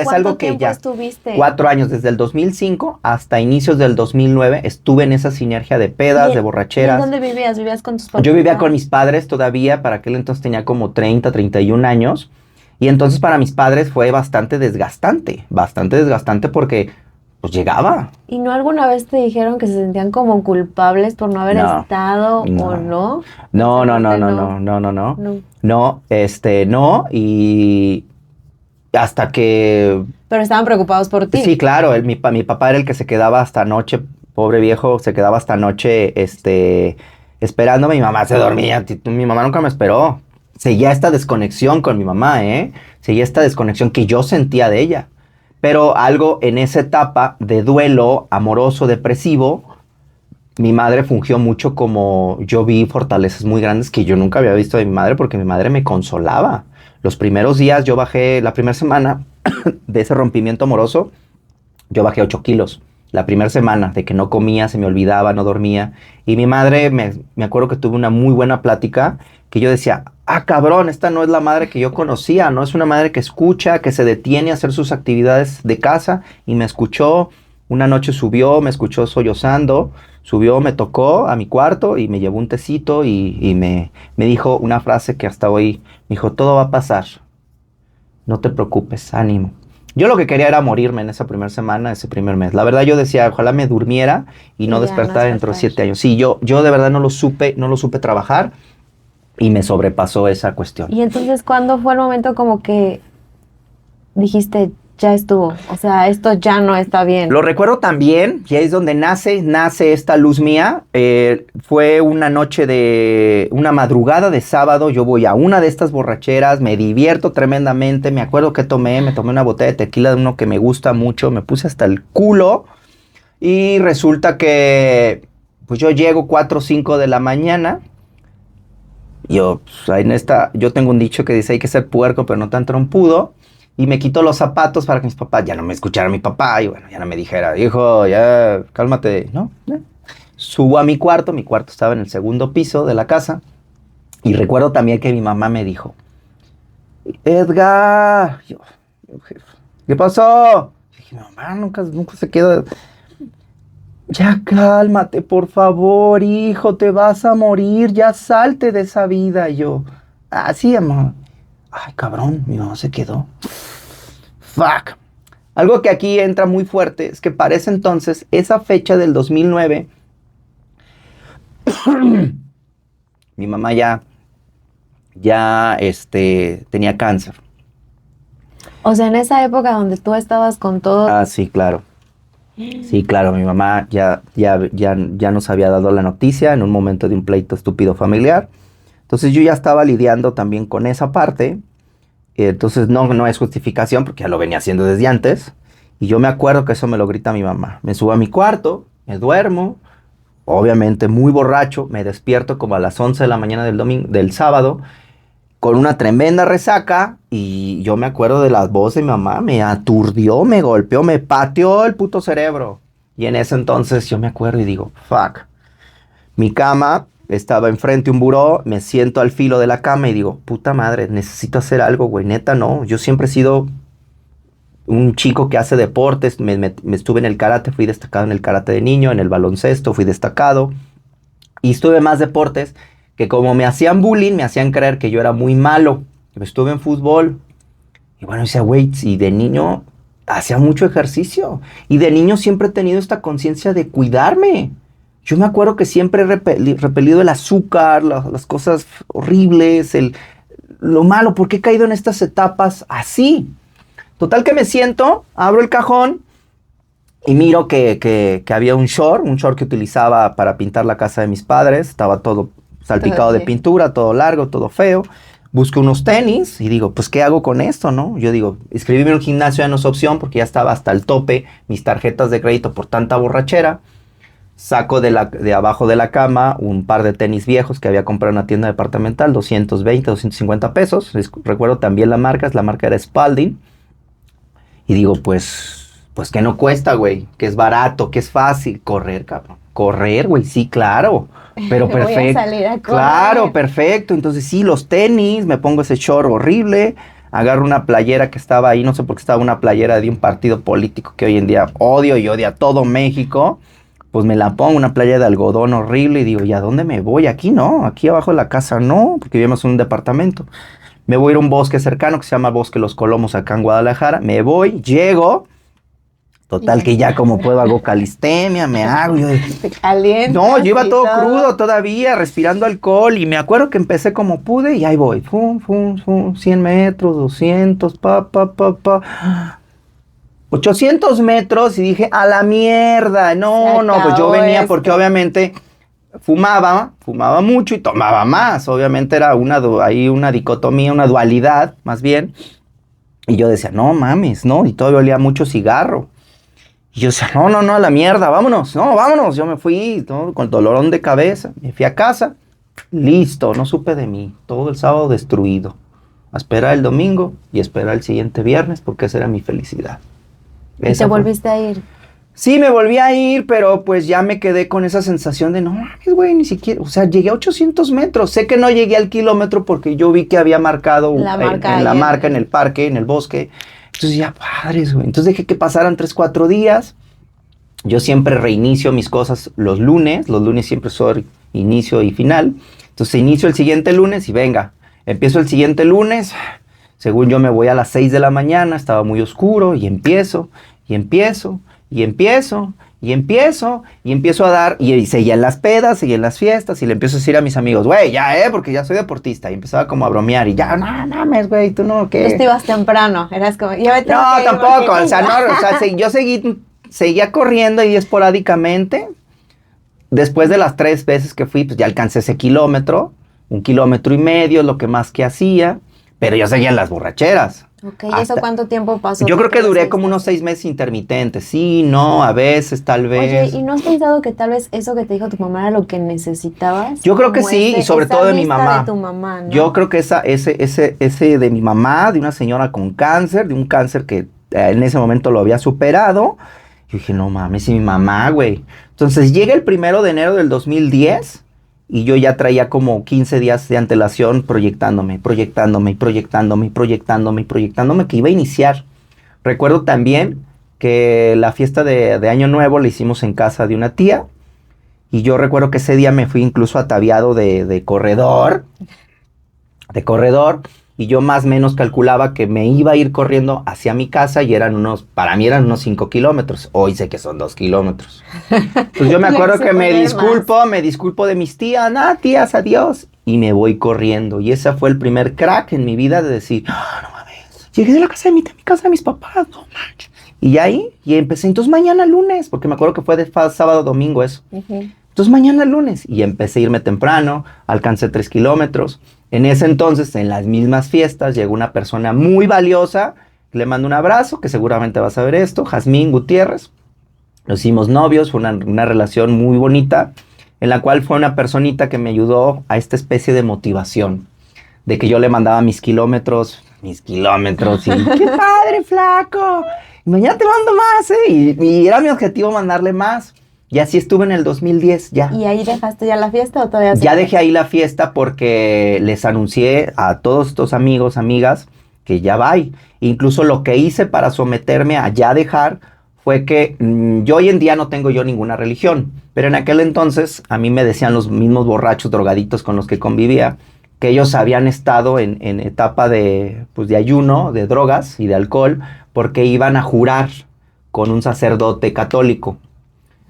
B: Es algo que ya...
A: Estuviste?
B: 4 años, desde el 2005 hasta inicios del 2009, estuve en esa sinergia de pedas, de borracheras.
A: ¿Y dónde vivías? ¿Vivías con tus papás?
B: Yo vivía con mis padres todavía, para aquel entonces tenía como 31 años. Y entonces para mis padres fue bastante desgastante porque pues llegaba.
A: ¿Y no alguna vez te dijeron que se sentían como culpables por no haber estado o no?
B: No, no, y hasta que...
A: Pero estaban preocupados por ti.
B: Sí, claro, mi papá era el que se quedaba hasta noche, pobre viejo, se quedaba hasta noche, esperándome. Mi mamá se dormía, mi mamá nunca me esperó. Seguía esta desconexión con mi mamá, seguía esta desconexión que yo sentía de ella. Pero algo en esa etapa de duelo amoroso, depresivo, mi madre fungió mucho como... Yo vi fortalezas muy grandes que yo nunca había visto de mi madre, porque mi madre me consolaba. Los primeros días yo bajé, la primera semana de ese rompimiento amoroso, yo bajé 8 kilos. La primera semana de que no comía, se me olvidaba, no dormía. Y mi madre, me acuerdo que tuve una muy buena plática, que yo decía, cabrón, esta no es la madre que yo conocía, no es una madre que escucha, que se detiene a hacer sus actividades de casa, y me escuchó Una noche subió, me escuchó sollozando, subió, me tocó a mi cuarto y me llevó un tecito y me dijo una frase que hasta hoy me dijo, todo va a pasar, no te preocupes, ánimo. Yo lo que quería era morirme en esa primera semana, ese primer mes. La verdad yo decía, ojalá me durmiera y no despertara dentro de 7 años. Sí, yo de verdad no lo supe trabajar y me sobrepasó esa cuestión.
A: Y entonces, ¿cuándo fue el momento como que dijiste, ya estuvo? O sea, esto ya no está bien.
B: Lo recuerdo también, y ahí es donde nace esta luz mía. Fue una madrugada de sábado, yo voy a una de estas borracheras, me divierto tremendamente, me acuerdo que me tomé una botella de tequila de uno que me gusta mucho, me puse hasta el culo, y resulta que, pues yo llego 4 o 5 de la mañana, yo tengo un dicho que dice, hay que ser puerco, pero no tan trompudo. Y me quito los zapatos para que mis papás ya no me escucharan mi papá. Y bueno, ya no me dijera, hijo, ya cálmate, ¿no? Subo a mi cuarto estaba en el segundo piso de la casa. Y recuerdo también que mi mamá me dijo, Edgar, ¿qué pasó? Y dije, mamá, nunca se queda. Ya cálmate, por favor, hijo, te vas a morir, ya salte de esa vida. Y yo, sí, mamá. Ay, cabrón, mi mamá se quedó. Fuck. Algo que aquí entra muy fuerte es que para ese entonces, esa fecha del 2009, mi mamá ya tenía cáncer.
A: O sea, en esa época donde tú estabas con todo.
B: Sí, claro. Sí, claro, mi mamá ya nos había dado la noticia en un momento de un pleito estúpido familiar. Entonces yo ya estaba lidiando también con esa parte. Entonces no es justificación porque ya lo venía haciendo desde antes. Y yo me acuerdo que eso me lo grita mi mamá. Me subo a mi cuarto, me duermo, obviamente muy borracho. Me despierto como a las 11 de la mañana del sábado con una tremenda resaca. Y yo me acuerdo de las voces de mi mamá. Me aturdió, me golpeó, me pateó el puto cerebro. Y en ese entonces yo me acuerdo y digo, fuck. Mi cama estaba enfrente un buró, me siento al filo de la cama y digo, puta madre, necesito hacer algo, güey, neta, no. Yo siempre he sido un chico que hace deportes, me estuve en el karate, fui destacado en el karate de niño, en el baloncesto, fui destacado. Y estuve más deportes que como me hacían bullying, me hacían creer que yo era muy malo. Estuve en fútbol. Y bueno, decía, güey, y de niño hacía mucho ejercicio. Y de niño siempre he tenido esta conciencia de cuidarme. Yo me acuerdo que siempre he repelido el azúcar, las cosas horribles, lo malo, porque he caído en estas etapas así. Total que me siento, abro el cajón y miro que había un short que utilizaba para pintar la casa de mis padres. Estaba todo salpicado de pintura, todo largo, todo feo. Busco unos tenis y digo, pues, ¿qué hago con esto, no? Yo digo, inscribirme en un gimnasio ya no es opción porque ya estaba hasta el tope mis tarjetas de crédito por tanta borrachera. Saco de abajo de la cama un par de tenis viejos que había comprado en una tienda departamental, 220, 250 pesos. Recuerdo también la marca era Spalding. Y digo, pues que no cuesta, güey, que es barato, que es fácil. Correr, cabrón. Correr, güey, sí, claro. Pero perfecto.
A: Voy a salir a correr.
B: Claro, perfecto. Entonces sí, los tenis, me pongo ese short horrible. Agarro una playera que estaba ahí, no sé por qué estaba una playera de un partido político que hoy en día odio y odia a todo México. Pues me la pongo, una playa de algodón horrible y digo, ¿y a dónde me voy? Aquí no, aquí abajo de la casa no, porque vivimos en un departamento. Me voy a ir a un bosque cercano que se llama Bosque Los Colomos acá en Guadalajara. Me voy, llego. Total que ya como puedo hago calistenia, me hago.
A: Te calientas.
B: No, yo iba todo crudo todavía, respirando alcohol. Y me acuerdo que empecé como pude y ahí voy. 100 metros, 200, 800 metros y dije, a la mierda. No, pues yo venía porque obviamente fumaba mucho y tomaba más. Obviamente era una dicotomía, una dualidad, más bien. Y yo decía, no mames, no. Y todavía olía mucho cigarro. Y yo decía, no, a la mierda, vámonos. Yo me fui con dolorón de cabeza. Me fui a casa, listo, no supe de mí. Todo el sábado destruido. A esperar el domingo y esperar el siguiente viernes porque esa era mi felicidad.
A: ¿Y te volviste a ir?
B: Sí, me volví a ir, pero pues ya me quedé con esa sensación de no mames, güey, ni siquiera, o sea, llegué a 800 metros. Sé que no llegué al kilómetro porque yo vi que había marcado en la marca, en el parque, en el bosque. Entonces ya, padres, güey. Entonces dejé que pasaran 3, 4 días. Yo siempre reinicio mis cosas los lunes siempre son inicio y final. Entonces inicio el siguiente lunes y venga, empiezo el siguiente lunes, según yo me voy a las 6 de la mañana, estaba muy oscuro y empiezo a dar, y seguía en las pedas, seguía en las fiestas, y le empiezo a decir a mis amigos, güey, ya, porque ya soy deportista, y empezaba como a bromear, y ya, no mames, güey, tú no, ¿qué?
A: Tú te ibas temprano, eras como, yo me tengo
B: No,
A: que ir
B: tampoco,
A: porque-
B: o sea, no, o sea, yo seguía corriendo ahí esporádicamente. Después de las 3 veces que fui, pues ya alcancé ese kilómetro, 1,5 kilómetros, lo que más que hacía, pero yo seguía en las borracheras.
A: Ok, ¿y eso cuánto tiempo pasó?
B: Yo creo que duré como
A: unos
B: unos 6 meses intermitentes, sí, no, a veces, tal vez.
A: Oye, ¿y no has pensado que tal vez eso que te dijo tu mamá era lo que necesitabas?
B: Yo creo que
A: Como
B: sí, y sobre
A: esa
B: todo de mi
A: vista
B: mamá.
A: de tu mamá, ¿no?
B: Yo creo que ese de mi mamá, de una señora con cáncer, de un cáncer que en ese momento lo había superado. Yo dije, no mames, y mi mamá, güey. Entonces llega el 1 de enero del 2010 y yo ya traía como 15 días de antelación proyectándome que iba a iniciar. Recuerdo también que la fiesta de Año Nuevo la hicimos en casa de una tía. Y yo recuerdo que ese día me fui incluso ataviado de corredor. Y yo más o menos calculaba que me iba a ir corriendo hacia mi casa y para mí eran unos 5 kilómetros. Hoy sé que son 2 kilómetros. Pues yo me acuerdo que me disculpo de mis tías. Tías, adiós. Y me voy corriendo. Y ese fue el primer crack en mi vida de decir, no mames, llegué de la casa de mi casa de mis papás, no manches. Y ahí, empecé, entonces mañana lunes, porque me acuerdo que fue de sábado, domingo eso.
A: Uh-huh.
B: Entonces mañana lunes, y empecé a irme temprano, alcancé 3 kilómetros. En ese entonces, en las mismas fiestas, llegó una persona muy valiosa, le mando un abrazo, que seguramente vas a ver esto, Jazmín Gutiérrez. Nos hicimos novios, fue una relación muy bonita, en la cual fue una personita que me ayudó a esta especie de motivación, de que yo le mandaba mis kilómetros, y ¡qué padre, flaco! Y mañana te mando más, y era mi objetivo mandarle más. Y así estuve en el 2010 ya.
A: ¿Y ahí dejaste ya la fiesta o todavía?
B: Ya dejé ahí la fiesta porque les anuncié a todos estos amigos, amigas, que ya va. Incluso lo que hice para someterme a ya dejar fue que yo hoy en día no tengo yo ninguna religión, pero en aquel entonces a mí me decían los mismos borrachos drogaditos con los que convivía, que ellos habían estado en etapa de ayuno, de drogas y de alcohol, porque iban a jurar con un sacerdote católico.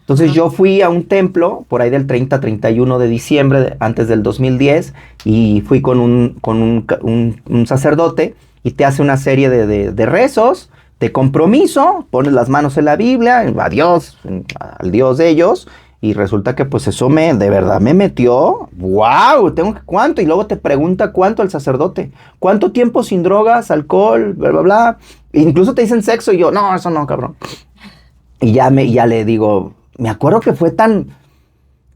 B: Entonces yo fui a un templo por ahí del 30-31 de diciembre antes del 2010 y fui con un sacerdote y te hace una serie de rezos, de compromiso, pones las manos en la Biblia, a Dios, al Dios de ellos, y resulta que pues eso de verdad me metió, wow, ¿cuánto? Y luego te pregunta cuánto el sacerdote, ¿cuánto tiempo sin drogas, alcohol, bla, bla, bla? E incluso te dicen sexo y yo, no, eso no, cabrón. Y ya le digo, me acuerdo que fue tan...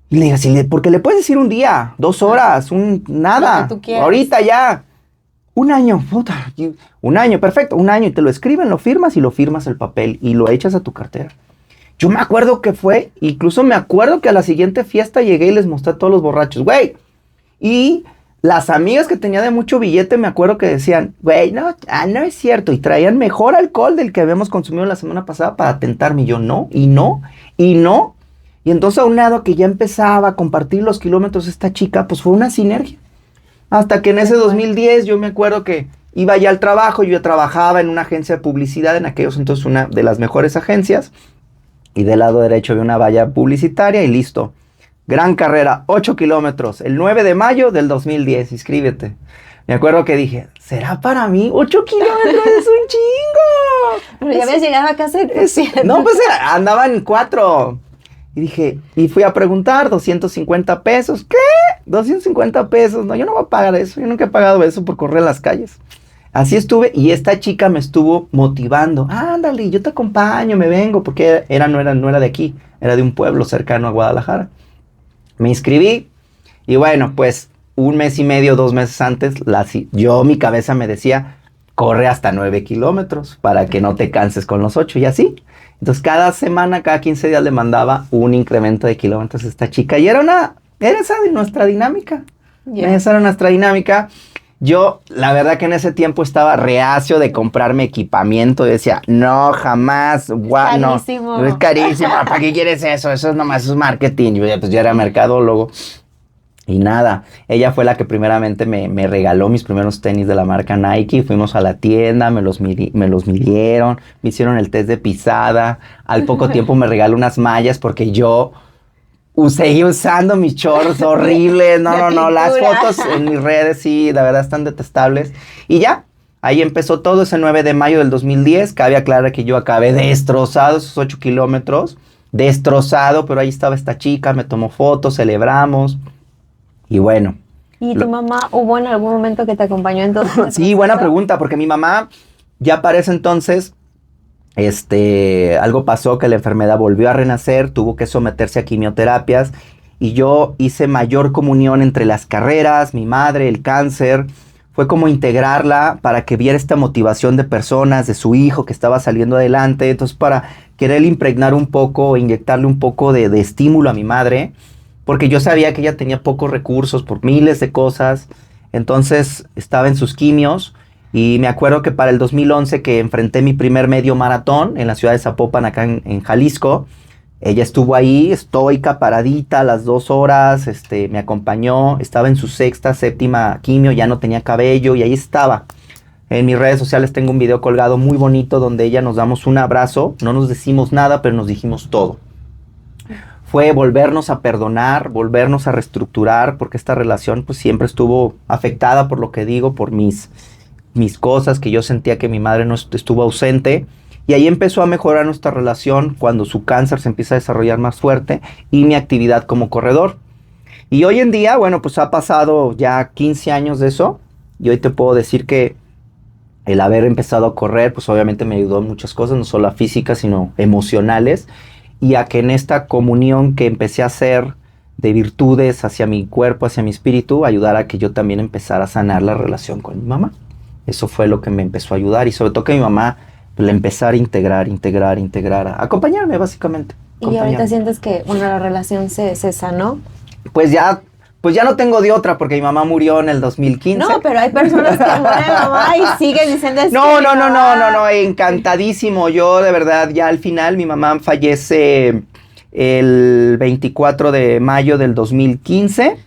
B: Y le digo, porque le puedes decir un día, 2 horas, nada, ahorita ya. 1 año, puta, 1 año, perfecto, 1 año, y te lo escriben, lo firmas el papel y lo echas a tu cartera. Yo me acuerdo que fue, incluso me acuerdo que a la siguiente fiesta llegué y les mostré a todos los borrachos, güey. Y las amigas que tenía de mucho billete, me acuerdo que decían, güey, no es cierto. Y traían mejor alcohol del que habíamos consumido la semana pasada para tentarme. Y yo, no. Y entonces aunado a que ya empezaba a compartir los kilómetros esta chica, pues fue una sinergia. Hasta que en ese 2010 yo me acuerdo que iba ya al trabajo, yo trabajaba en una agencia de publicidad, en aquellos entonces una de las mejores agencias. Y del lado derecho había una valla publicitaria y listo. Gran carrera, 8 kilómetros, el 9 de mayo del 2010, inscríbete. Me acuerdo que dije, ¿será para mí? 8 kilómetros es un chingo.
A: Pero ya habías llegado a casa.
B: No, pues andaban 4. Y dije, y fui a preguntar, 250 pesos. ¿Qué? 250 pesos. No, yo no voy a pagar eso. Yo nunca he pagado eso por correr en las calles. Así estuve y esta chica me estuvo motivando. Ándale, yo te acompaño, me vengo, porque no era de aquí, era de un pueblo cercano a Guadalajara. Me inscribí y bueno, pues 1 mes y medio, 2 meses antes, mi cabeza me decía, corre hasta 9 kilómetros para que no te canses con los 8 y así. Entonces cada semana, cada 15 días le mandaba un incremento de kilómetros a esta chica y era esa de nuestra dinámica. Yeah. Esa era nuestra dinámica. Yo, la verdad que en ese tiempo estaba reacio de comprarme equipamiento. Y decía, no, jamás, no,
A: Carísimo.
B: es carísimo. ¿Para qué quieres eso? Eso es nomás, eso es marketing. Yo era mercadólogo. Y nada, ella fue la que primeramente me regaló mis primeros tenis de la marca Nike. Fuimos a la tienda, me los midieron, me hicieron el test de pisada. Al poco tiempo me regaló unas mallas porque yo seguí usando mis shorts horribles. No, las fotos en mis redes sí, la verdad están detestables. Y ya, ahí empezó todo ese 9 de mayo del 2010. Cabe aclarar que yo acabé destrozado esos 8 kilómetros. Destrozado, pero ahí estaba esta chica, me tomó fotos, celebramos. Y bueno.
A: ¿Y tu mamá hubo en algún momento que te acompañó en todo este proceso?
B: Sí, buena pregunta, porque mi mamá ya para ese entonces, algo pasó que la enfermedad volvió a renacer, tuvo que someterse a quimioterapias y yo hice mayor comunión entre las carreras, mi madre, el cáncer. Fue como integrarla para que viera esta motivación de personas, de su hijo que estaba saliendo adelante. Entonces, para querer impregnar un poco, inyectarle un poco de estímulo a mi madre, porque yo sabía que ella tenía pocos recursos por miles de cosas. Entonces estaba en sus quimios y me acuerdo que para el 2011 que enfrenté mi primer medio maratón en la ciudad de Zapopan, acá en Jalisco, ella estuvo ahí, estoica, paradita, a las 2 horas, me acompañó, estaba en su séptima quimio, ya no tenía cabello y ahí estaba. En mis redes sociales tengo un video colgado muy bonito donde ella nos damos un abrazo, no nos decimos nada, pero nos dijimos todo. Fue volvernos a perdonar, volvernos a reestructurar, porque esta relación pues siempre estuvo afectada por lo que digo, por mis cosas, que yo sentía que mi madre no estuvo ausente. Y ahí empezó a mejorar nuestra relación cuando su cáncer se empieza a desarrollar más fuerte y mi actividad como corredor. Y hoy en día, bueno, pues ha pasado ya 15 años de eso. Y hoy te puedo decir que el haber empezado a correr, pues obviamente me ayudó en muchas cosas, no solo físicas, sino emocionales. Y a que en esta comunión que empecé a hacer de virtudes hacia mi cuerpo, hacia mi espíritu, ayudara a que yo también empezara a sanar la relación con mi mamá. Eso fue lo que me empezó a ayudar y sobre todo que mi mamá le empezara a integrar, a acompañarme básicamente.
A: ¿Y ahorita sientes que la relación se sanó?
B: Pues ya no tengo de otra porque mi mamá murió en el 2015.
A: No, pero hay personas que mueren mamá y siguen diciendo
B: No, encantadísimo. Yo de verdad ya al final mi mamá fallece el 24 de mayo del 2015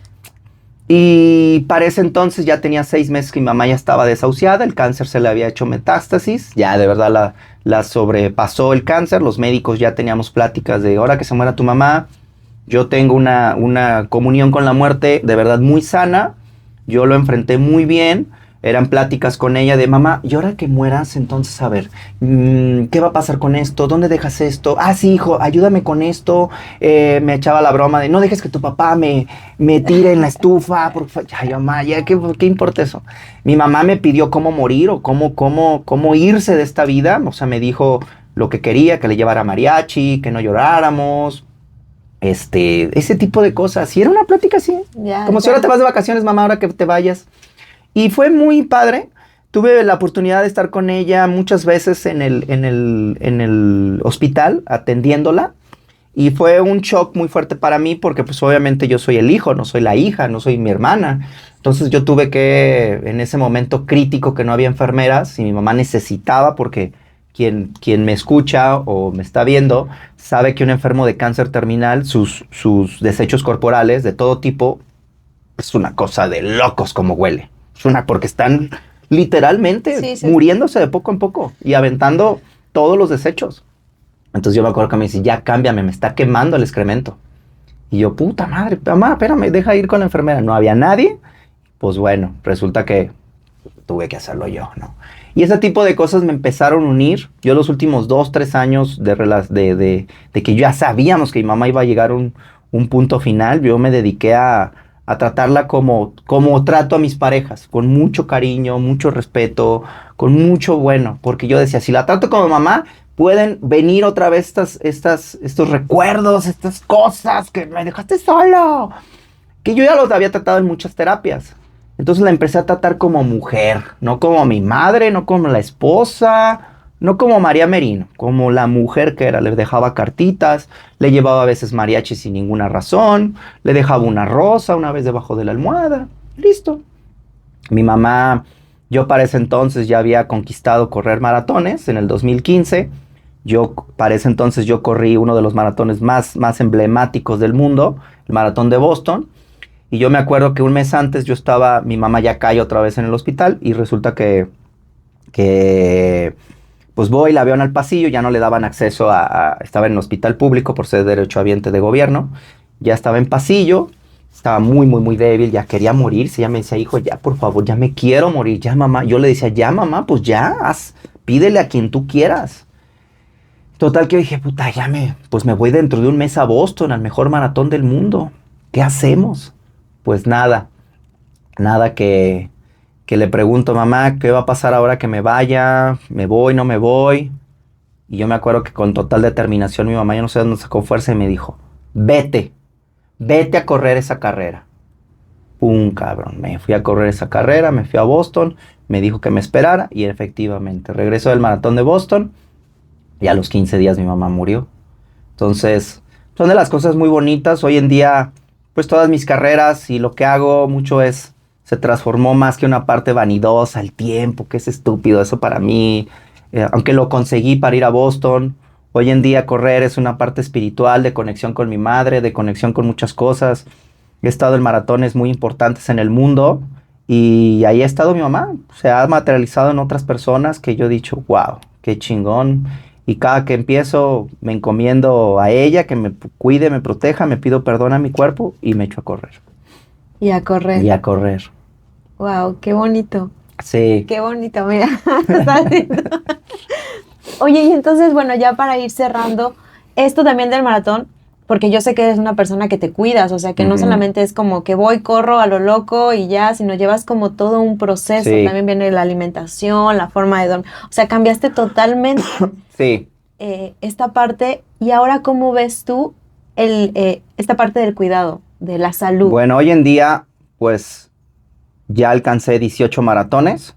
B: y para ese entonces ya tenía 6 meses que mi mamá ya estaba desahuciada, el cáncer se le había hecho metástasis, ya de verdad la sobrepasó el cáncer, los médicos ya teníamos pláticas de ahora que se muera tu mamá. Yo tengo una comunión con la muerte de verdad muy sana. Yo lo enfrenté muy bien. Eran pláticas con ella de mamá, y ahora que mueras, entonces a ver, ¿qué va a pasar con esto? ¿Dónde dejas esto? Ah, sí, hijo, ayúdame con esto. Me echaba la broma de no dejes que tu papá me tire en la estufa. Ay, mamá, ya, ¿qué importa eso? Mi mamá me pidió cómo morir o cómo irse de esta vida. O sea, me dijo lo que quería, que le llevara mariachi, que no lloráramos. Ese tipo de cosas. Y era una plática así. Como si ahora te vas de vacaciones, mamá, ahora que te vayas. Y fue muy padre. Tuve la oportunidad de estar con ella muchas veces en el hospital atendiéndola. Y fue un shock muy fuerte para mí porque pues obviamente yo soy el hijo, no soy la hija, no soy mi hermana. Entonces yo tuve que, en ese momento crítico que no había enfermeras y mi mamá necesitaba porque quien me escucha o me está viendo sabe que un enfermo de cáncer terminal, sus desechos corporales de todo tipo, es una cosa de locos como huele. Porque están literalmente muriéndose de poco en poco y aventando todos los desechos. Entonces yo me acuerdo que me dice, ya cámbiame, me está quemando el excremento. Y yo, puta madre, mamá, espérame, deja ir con la enfermera. No había nadie. Pues bueno, resulta que tuve que hacerlo yo, ¿no? Y ese tipo de cosas me empezaron a unir. Yo los últimos 2-3 años de que ya sabíamos que mi mamá iba a llegar a un punto final, yo me dediqué a tratarla como trato a mis parejas, con mucho cariño, mucho respeto, con mucho bueno, porque yo decía, si la trato como mamá, pueden venir otra vez estos recuerdos, estas cosas que me dejaste solo, que yo ya los había tratado en muchas terapias. Entonces la empecé a tratar como mujer, no como mi madre, no como la esposa, no como María Merino, como la mujer que era. Le dejaba cartitas, le llevaba a veces mariachi sin ninguna razón, le dejaba una rosa una vez debajo de la almohada, listo. Mi mamá, yo para ese entonces ya había conquistado correr maratones en el 2015. Para ese entonces yo corrí uno de los maratones más emblemáticos del mundo, el maratón de Boston. Y yo me acuerdo que un mes antes mi mamá ya cae otra vez en el hospital y resulta que pues voy, la veo en el pasillo, ya no le daban acceso estaba en el hospital público por ser derechohabiente de gobierno, ya estaba en pasillo, estaba muy, muy, muy débil, ya quería morirse, ya me decía, hijo, ya por favor, ya me quiero morir, ya mamá. Yo le decía, ya mamá, pues ya, pídele a quien tú quieras. Total que dije, puta, pues me voy dentro de un mes a Boston, al mejor maratón del mundo. ¿Qué hacemos? Pues nada que le pregunto, mamá, ¿qué va a pasar ahora que me vaya? ¿Me voy, no me voy? Y yo me acuerdo que con total determinación mi mamá, yo no sé dónde sacó fuerza y me dijo, vete a correr esa carrera. Pum, cabrón, me fui a correr esa carrera, me fui a Boston, me dijo que me esperara y efectivamente regreso del maratón de Boston y a los 15 días mi mamá murió. Entonces, son de las cosas muy bonitas. Hoy en día, pues todas mis carreras y lo que hago mucho se transformó más que una parte vanidosa, el tiempo, que es estúpido eso para mí. Aunque lo conseguí para ir a Boston, hoy en día correr es una parte espiritual de conexión con mi madre, de conexión con muchas cosas. He estado en maratones muy importantes en el mundo y ahí ha estado mi mamá. Se ha materializado en otras personas que yo he dicho, wow, qué chingón. Y cada que empiezo me encomiendo a ella, que me cuide, me proteja, me pido perdón a mi cuerpo y me echo a correr.
A: Y a correr.
B: Y a correr.
A: Wow, qué bonito.
B: Sí.
A: Qué bonito, mira. Oye, y entonces, bueno, ya para ir cerrando, esto también del maratón, porque yo sé que eres una persona que te cuidas, o sea, que no solamente es como que voy, corro a lo loco y ya, sino llevas como todo un proceso. Sí. También viene la alimentación, la forma de dormir. O sea, cambiaste totalmente
B: sí.
A: Esta parte. Y ahora, ¿cómo ves tú esta parte del cuidado, de la salud?
B: Bueno, hoy en día, pues, ya alcancé 18 maratones.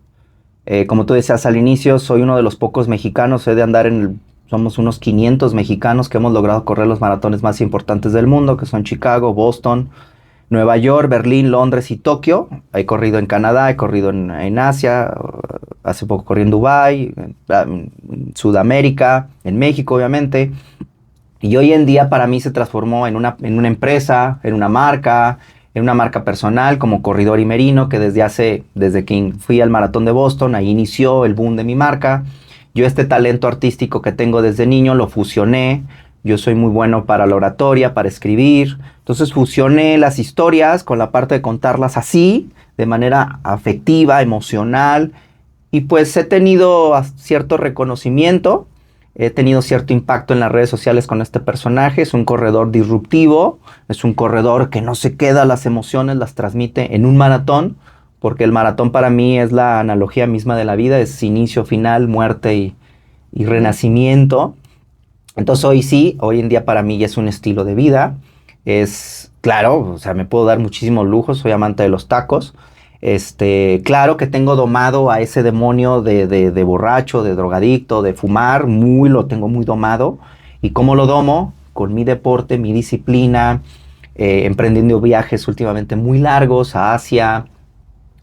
B: Como tú decías al inicio, soy uno de los pocos mexicanos, somos unos 500 mexicanos que hemos logrado correr los maratones más importantes del mundo, que son Chicago, Boston, Nueva York, Berlín, Londres y Tokio. He corrido en Canadá, he corrido en Asia, hace poco corrí en Dubái, en Sudamérica, en México obviamente. Y hoy en día para mí se transformó en una empresa, en una marca personal como Corridor y Merino, que desde que fui al maratón de Boston, ahí inició el boom de mi marca. Yo este talento artístico que tengo desde niño lo fusioné. Yo soy muy bueno para la oratoria, para escribir. Entonces fusioné las historias con la parte de contarlas así, de manera afectiva, emocional. Y pues he tenido cierto reconocimiento. He tenido cierto impacto en las redes sociales con este personaje. Es un corredor disruptivo. Es un corredor que no se queda las emociones, las transmite en un maratón. Porque el maratón para mí es la analogía misma de la vida. Es inicio, final, muerte y renacimiento. Entonces hoy en día para mí ya es un estilo de vida. Es, claro, o sea, me puedo dar muchísimos lujos. Soy amante de los tacos. Claro que tengo domado a ese demonio de borracho, de drogadicto, de fumar, lo tengo muy domado. ¿Y cómo lo domo? Con mi deporte, mi disciplina, emprendiendo viajes últimamente muy largos a Asia,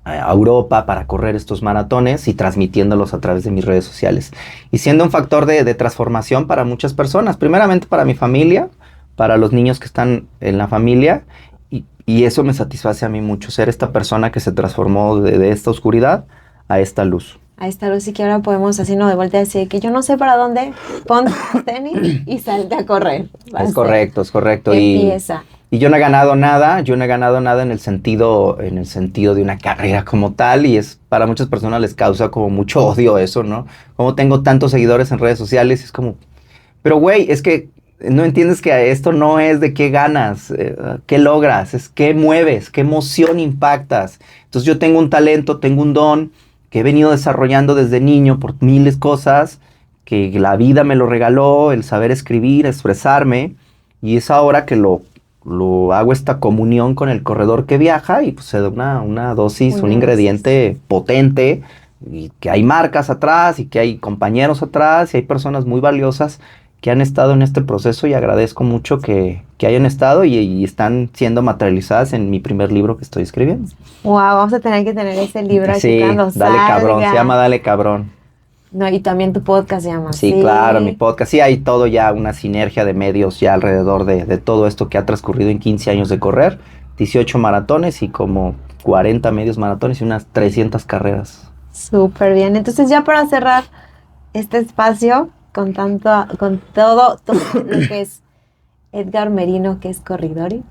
B: a Europa para correr estos maratones y transmitiéndolos a través de mis redes sociales. Y siendo un factor de transformación para muchas personas, primeramente para mi familia, para los niños que están en la familia. Y eso me satisface a mí mucho, ser esta persona que se transformó de esta oscuridad a esta luz.
A: A esta luz, y que ahora podemos así, ¿no? De vuelta decir que yo no sé para dónde, ponte tenis y salte a correr.
B: Es correcto.
A: Empieza.
B: Y yo no he ganado nada en el sentido de una carrera como tal, y para muchas personas les causa como mucho odio eso, ¿no? Como tengo tantos seguidores en redes sociales, es como, pero güey, es que no entiendes que esto no es de qué ganas, qué logras, es qué mueves, qué emoción impactas. Entonces yo tengo un talento, tengo un don que he venido desarrollando desde niño por miles de cosas, que la vida me lo regaló, el saber escribir, expresarme, y es ahora que lo hago esta comunión con el corredor que viaja y pues se da una dosis, un ingrediente potente, y que hay marcas atrás y que hay compañeros atrás y hay personas muy valiosas que han estado en este proceso y agradezco mucho que hayan estado y están siendo materializadas en mi primer libro que estoy escribiendo.
A: Wow, vamos a tener que tener ese libro aquí
B: Sí,
A: cuando
B: Dale
A: salga.
B: Cabrón, se llama Dale Cabrón.
A: No, y también tu podcast se llama
B: Sí,
A: así.
B: claro, mi podcast. Sí, hay todo ya, una sinergia de medios ya alrededor de todo esto que ha transcurrido en 15 años de correr. 18 maratones y como 40 medios maratones y unas 300 carreras.
A: Súper bien. Entonces, ya para cerrar este espacio con todo lo que es Edgar Merino, que es Corridori,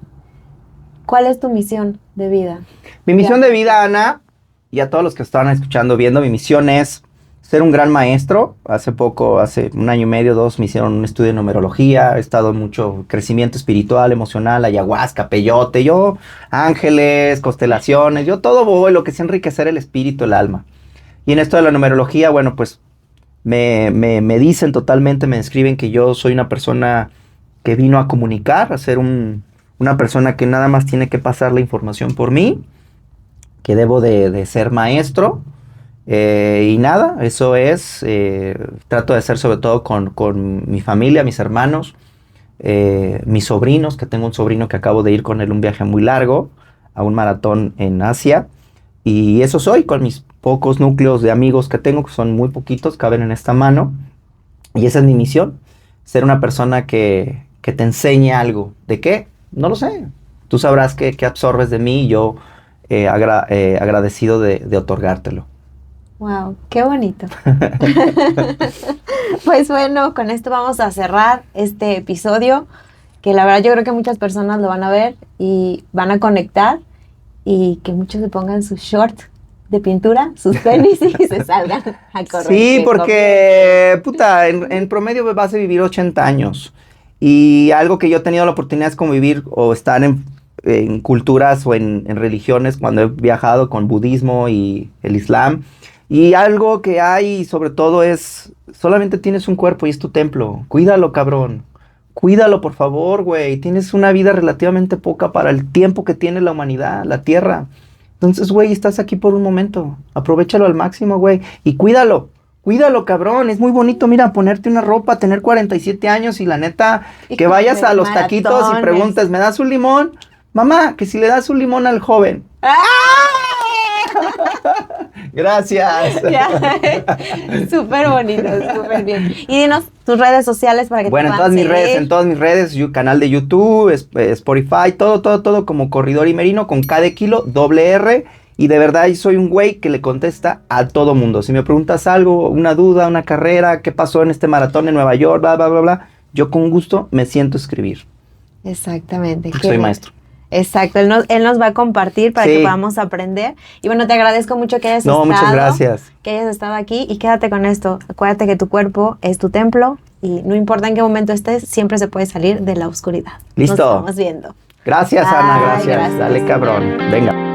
A: ¿cuál es tu misión de vida?
B: Mi misión de vida, Ana, y a todos los que estaban escuchando, viendo, mi misión es ser un gran maestro. Hace un año y medio, 2, me hicieron un estudio de numerología. He estado en mucho crecimiento espiritual, emocional, ayahuasca, peyote, yo, ángeles, constelaciones, yo todo voy, lo que es enriquecer el espíritu, el alma. Y en esto de la numerología, bueno, pues me dicen totalmente, me describen que yo soy una persona que vino a comunicar, a ser una persona que nada más tiene que pasar la información por mí, que debo de ser maestro. Y nada, eso es, trato de hacer sobre todo con mi familia, mis hermanos, mis sobrinos, que tengo un sobrino que acabo de ir con él un viaje muy largo, a un maratón en Asia, y eso soy, con mis pocos núcleos de amigos que tengo, que son muy poquitos, caben en esta mano, y esa es mi misión, ser una persona que te enseñe algo. ¿De qué? No lo sé, tú sabrás qué absorbes de mí y yo agradecido de otorgártelo.
A: Wow, qué bonito. Pues bueno, con esto vamos a cerrar este episodio, que la verdad yo creo que muchas personas lo van a ver y van a conectar, y que muchos se pongan sus shorts de pintura, sus tenis y se salgan a correr.
B: Sí, porque, puta, en promedio vas a vivir 80 años. Y algo que yo he tenido la oportunidad es convivir o estar en culturas o en religiones cuando he viajado con budismo y el islam. Y algo que hay sobre todo es, solamente tienes un cuerpo y es tu templo. Cuídalo, cabrón. Cuídalo, por favor, güey. Tienes una vida relativamente poca para el tiempo que tiene la humanidad, la Tierra. Entonces, güey, estás aquí por un momento. Aprovéchalo al máximo, güey. Y cuídalo. Cuídalo, cabrón. Es muy bonito, mira, ponerte una ropa, tener 47 años y la neta, que vayas a los taquitos y preguntes, ¿me das un limón? Mamá, que si le das un limón al joven. Gracias.
A: Súper bonito, súper bien. Y dinos tus redes sociales para que
B: bueno,
A: te
B: en todas mis redes, canal de YouTube, Spotify, todo como Corridori Merino, con K de kilo, R. Y de verdad soy un güey que le contesta a todo mundo. Si me preguntas algo, una duda, una carrera, qué pasó en este maratón en Nueva York, bla, bla, bla, bla, yo con gusto me siento a escribir.
A: Exactamente.
B: Porque soy maestro.
A: Exacto, él nos va a compartir para que podamos aprender. Y bueno, te agradezco mucho que hayas estado.
B: Muchas gracias.
A: Que hayas estado aquí, y quédate con esto. Acuérdate que tu cuerpo es tu templo y no importa en qué momento estés, siempre se puede salir de la oscuridad.
B: Listo.
A: Nos estamos viendo.
B: Gracias, Ana, gracias. Dale, cabrón. Venga.